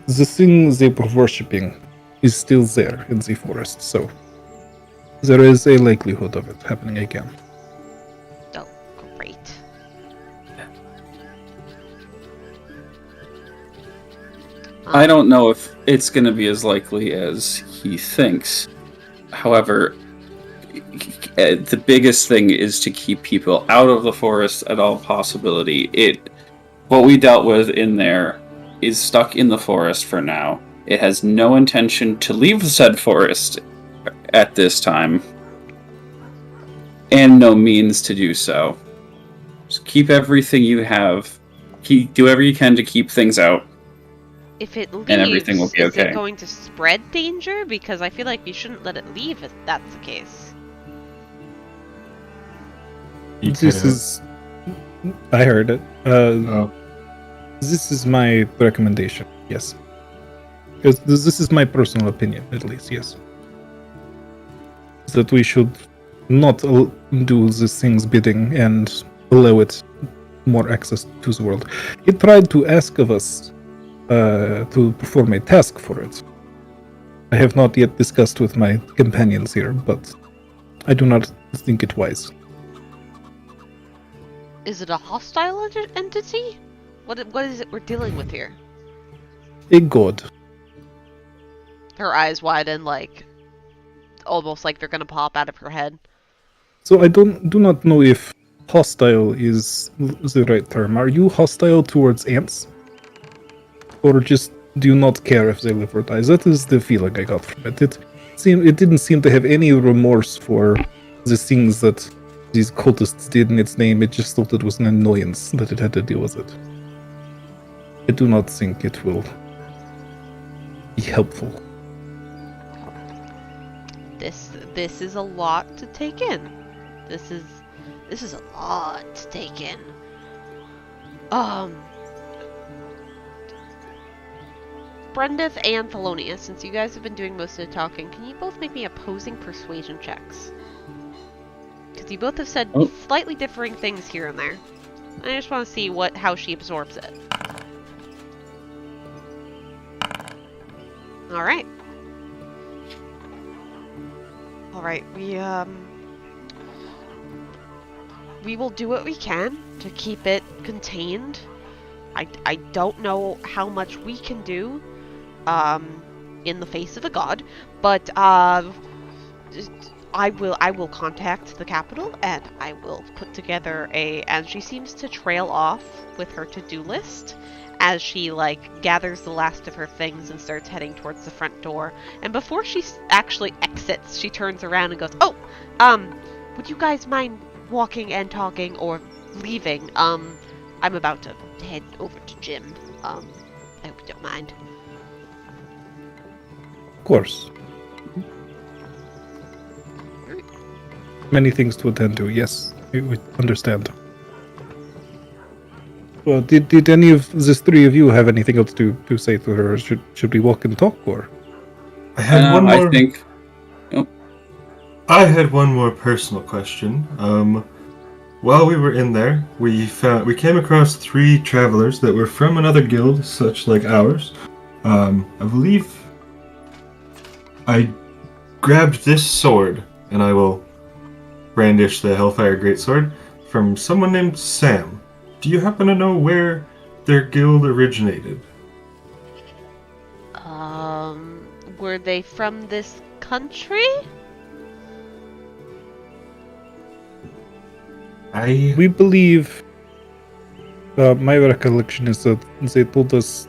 The thing they were worshipping is still there in the forest, so there is a likelihood of it happening again. Oh, great. I don't know if it's going to be as likely as he thinks. However, the biggest thing is to keep people out of the forest at all possibility. What we dealt with in there is stuck in the forest for now. It has no intention to leave said forest at this time, and no means to do so. Just keep everything you have. Do whatever you can to keep things out. If it leaves, And everything will be is okay. it going to spread danger? Because I feel like you shouldn't let it leave if that's the case. He This could- is... I heard it. Oh, This is my recommendation, yes. Because this is my personal opinion, at least, yes. That we should not do this thing's bidding and allow it more access to the world. It tried to ask of us to perform a task for it. I have not yet discussed with my companions here, but I do not think it wise. Is it a hostile entity? What is it we're dealing with here? A god. Her eyes widen, like almost like they're gonna pop out of her head. So I do not know if hostile is the right term. Are you hostile towards ants? Or just do you not care if they live or die? That is the feeling I got from it. It didn't seem to have any remorse for the things that these cultists did in its name. It just thought it was an annoyance that it had to deal with it. I do not think it will be helpful. This is a lot to take in. This is a lot to take in. Brendith and Thelonious, since you guys have been doing most of the talking, can you both make me opposing persuasion checks? Because you both have said slightly differing things here and there. I just want to see how she absorbs it. Alright. Alright, we will do what we can to keep it contained. I don't know how much we can do in the face of a god, but I will contact the capital and I will put together and she seems to trail off with her to-do list as she gathers the last of her things and starts heading towards the front door. And before she actually exits, she turns around and goes, "Oh, would you guys mind walking and talking or leaving? I'm about to head over to gym. I hope you don't mind." Of course. Many things to attend to, yes. We understand. Well, did any of these three of you have anything else to say to her? Should we walk and talk, or? I had one more. I think. I had one more personal question. While we were in there, we came across 3 travelers that were from another guild, such like ours. I believe I grabbed this sword, and I will brandish the Hellfire Greatsword, from someone named Sam. Do you happen to know where their guild originated? Were they from this country? We believe, my recollection is that they told us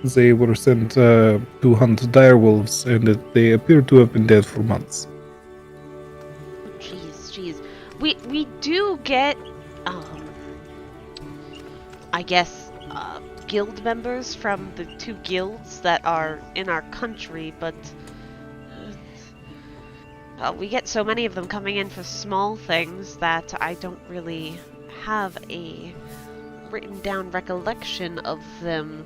they were sent to hunt direwolves and that they appear to have been dead for months. Jeez. We do get, I guess, guild members from the 2 guilds that are in our country, but we get so many of them coming in for small things that I don't really have a written down recollection of them.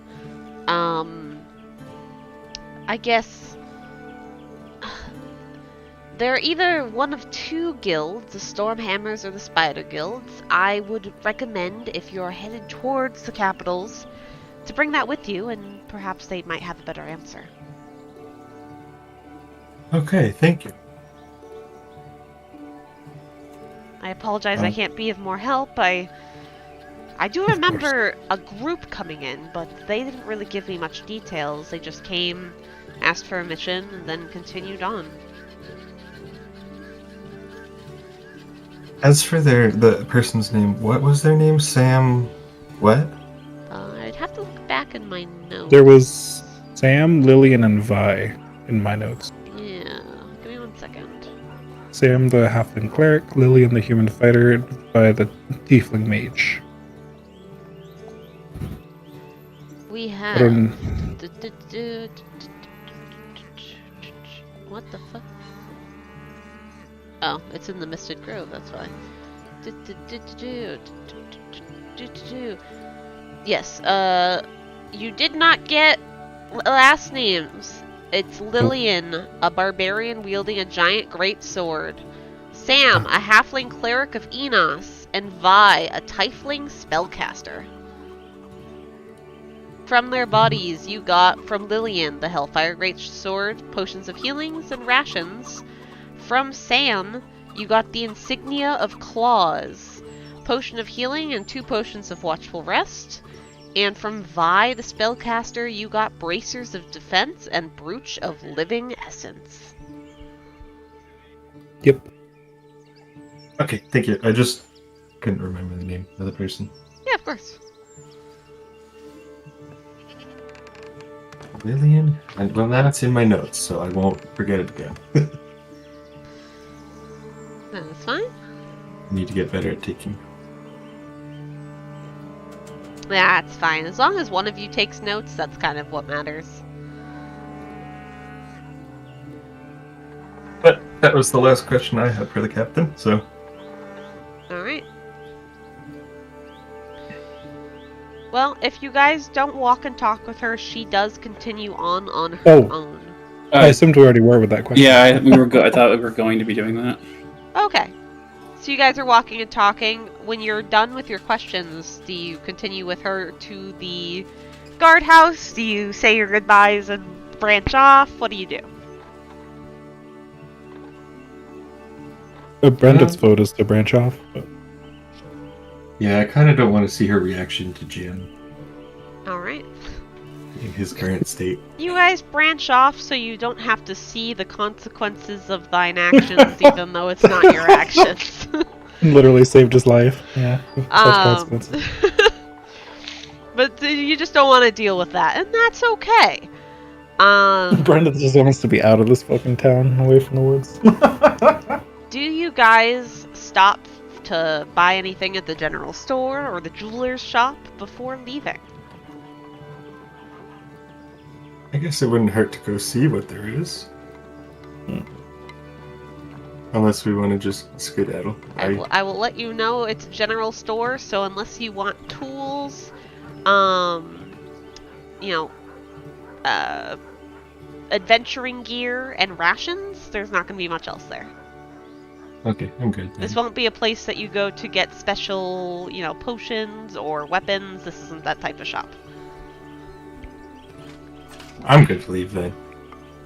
I guess they're either one of 2 guilds, the Stormhammers or the Spider Guilds. I would recommend, if you're headed towards the capitals, to bring that with you, and perhaps they might have a better answer. Okay, thank you. I apologize I can't be of more help. I do remember a group coming in, but they didn't really give me much details. They just came, asked for a mission, and then continued on. As for the person's name, what was their name? Sam... what? I'd have to look back in my notes. There was Sam, Lillian, and Vi in my notes. Yeah, give me 1 second. Sam, the halfling cleric, Lillian, the human fighter, and Vi, the tiefling mage. We have... What the fuck? Oh, it's in the Misted Grove, that's why. Yes, you did not get last names. It's Lillian, a barbarian wielding a giant great sword. Sam, a halfling cleric of Enos. and Vi, a tiefling spellcaster. From their bodies, you got from Lillian the Hellfire Greatsword, potions of healings, and rations. From Sam, you got the insignia of claws, potion of healing, and 2 potions of watchful rest. And from Vi, the spellcaster, you got bracers of defense and brooch of living essence. Yep. Okay, thank you. I just couldn't remember the name of the person. Yeah, of course. Lillian? Well, that's in my notes, so I won't forget it again. That's fine. Need to get better at taking. That's fine. As long as one of you takes notes, that's kind of what matters. But that was the last question I had for the captain, so... Alright. Well, if you guys don't walk and talk with her, she does continue on her own. I assumed we already were with that question. Yeah, we were. I thought we were going to be doing that. Okay. So you guys are walking and talking. When you're done with your questions, do you continue with her to the guardhouse? Do you say your goodbyes and branch off? What do you do? Brendan's vote is to branch off. But... Yeah, I kind of don't want to see her reaction to Jim Alright. in his current state. You guys branch off so you don't have to see the consequences of thine actions, even though it's not your actions. Literally saved his life. Yeah. Such consequences. But you just don't want to deal with that, and that's okay. Brendan just wants to be out of this fucking town, away from the woods. Do you guys stop to buy anything at the general store or the jeweler's shop before leaving? I guess it wouldn't hurt to go see what there is. Unless we want to just skedaddle. I will let you know it's a general store, so unless you want tools, adventuring gear and rations, there's not going to be much else there. Okay, I'm good. This won't be a place that you go to get special, potions or weapons. This isn't that type of shop. I'm good to leave then.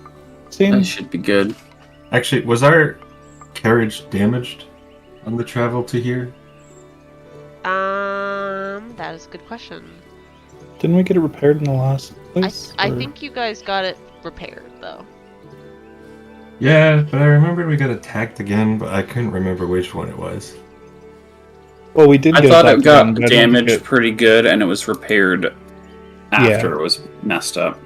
That Same. should be good. Actually, was our carriage damaged on the travel to here? That is a good question. Didn't we get it repaired in the last place? I or- think you guys got it repaired, though. Yeah, but I remembered we got attacked again, but I couldn't remember which one it was. Well, we did I get thought it attacked got again, but I don't think damaged pretty good, and it was repaired after Yeah. it was messed up.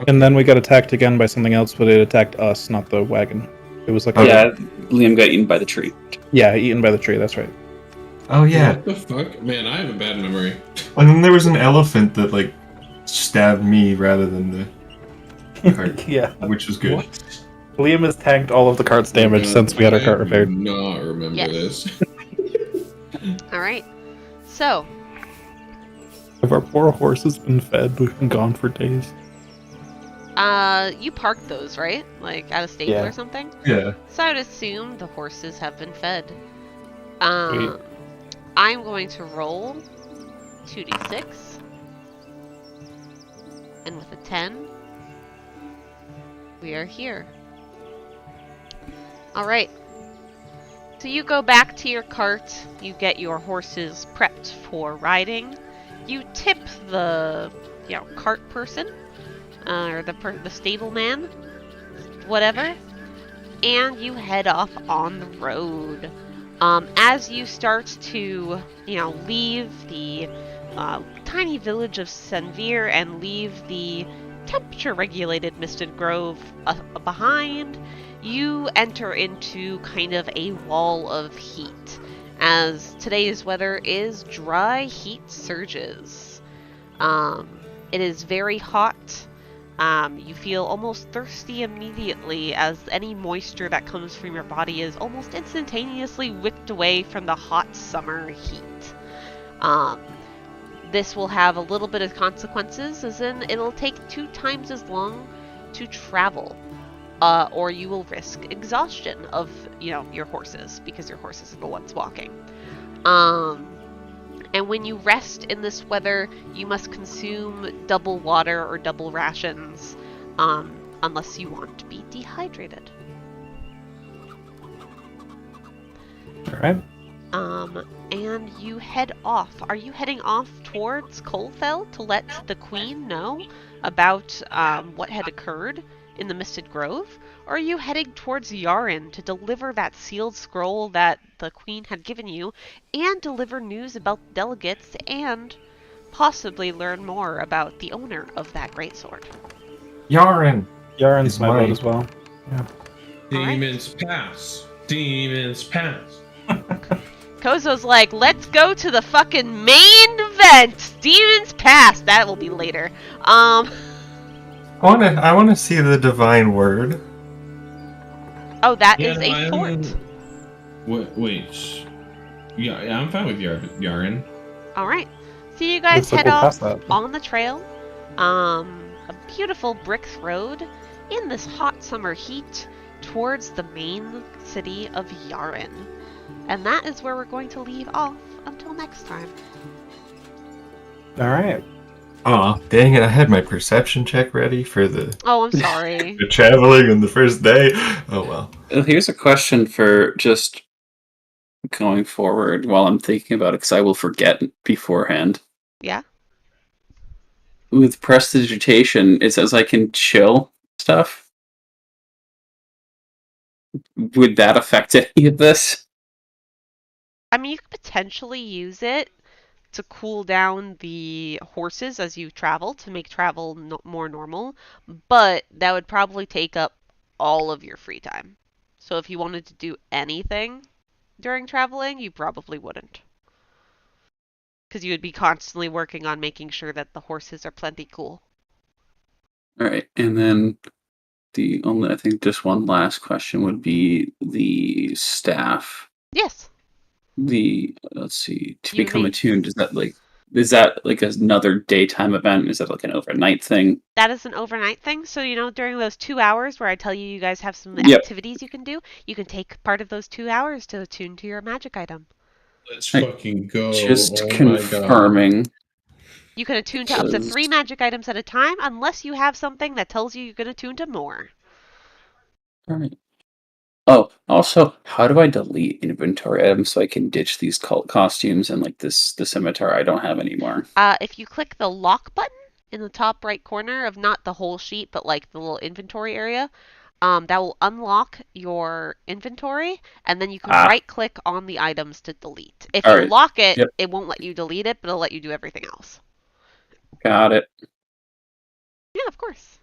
And then we got attacked again by something else, but it attacked us, not the wagon. It was like Yeah, Liam got eaten by the tree. yeah, eaten by the tree. That's right. Oh yeah, What the fuck? Man, I have a bad memory. and then there was an elephant that like stabbed me rather than the cart, Yeah. which was good. Liam has tanked all of the cart's damage since we had our cart I repaired. do not remember Yes. this. Alright. So, Have our poor horses been fed? We've been gone for days. you parked those, right? Like at a stable Yeah. or something? Yeah. So I would assume the horses have been fed. Sweet. I'm going to roll 2d6. And with a 10, we are here. Alright. So you go back to your cart, you get your horses prepped for riding. You tip the, cart person, or the stable man, whatever, and you head off on the road. As you start to, leave the tiny village of Senvir and leave the temperature-regulated Misted Grove behind, you enter into kind of a wall of heat, as today's weather is dry heat surges. It is very hot. You feel almost thirsty immediately, as any moisture that comes from your body is almost instantaneously whipped away from the hot summer heat. This will have a little bit of consequences, as in it'll take 2 times as long to travel, or you will risk exhaustion of, your horses, because your horses are the ones walking. And when you rest in this weather, you must consume double water or double rations, unless you want to be dehydrated. All right. And you head off. Are you heading off towards Colfell to let the Queen know about what had occurred in the Misted Grove? Or are you heading towards Yaren to deliver that sealed scroll that the Queen had given you and deliver news about the delegates and possibly learn more about the owner of that greatsword? Yaren! Yaren's It's my mine. vote as well. Demons pass. Demons pass. Koso's like, let's go to the fucking main event! Demons Pass! That will be later. I wanna see the divine word. Oh, that Yeah, is no, a I fort. don't- Wait. Yeah, I'm fine with Yaren. Alright. So you guys Looks like head we'll off pass that. on the trail. A beautiful brick road in this hot summer heat towards the main city of Yaren. And that is where we're going to leave off until next time. All right. Aw, dang it, I had my perception check ready for the Oh, I'm sorry. traveling on the first day. Oh well. Here's a question for just going forward while I'm thinking about it, because I will forget beforehand. Yeah? With prestidigitation, it says I can chill stuff. Would that affect any of this? I mean, you could potentially use it to cool down the horses as you travel to make travel more normal, but that would probably take up all of your free time. So if you wanted to do anything during traveling, you probably wouldn't. Because you would be constantly working on making sure that the horses are plenty cool. All right, and then I think just one last question would be the staff. Yes. Let's see, to You become may- attuned, is that like another daytime event? Is that like an overnight thing? That is an overnight thing. So, during those 2 hours where I tell you guys have some Yep. activities you can do, you can take part of those 2 hours to attune to your magic item. Let's Hey, fucking go. Just Oh my god. confirming. You can attune to up to 3 Because- magic items at a time, unless you have something that tells you can attune to more. All right. Oh, also, how do I delete inventory items so I can ditch these cult costumes and like the scimitar I don't have anymore? If you click the lock button in the top right corner of not the whole sheet, but like the little inventory area, that will unlock your inventory, and then you can right click on the items to delete. If you Alright. lock it, Yep. it won't let you delete it, but it'll let you do everything else. Got it. Yeah, of course.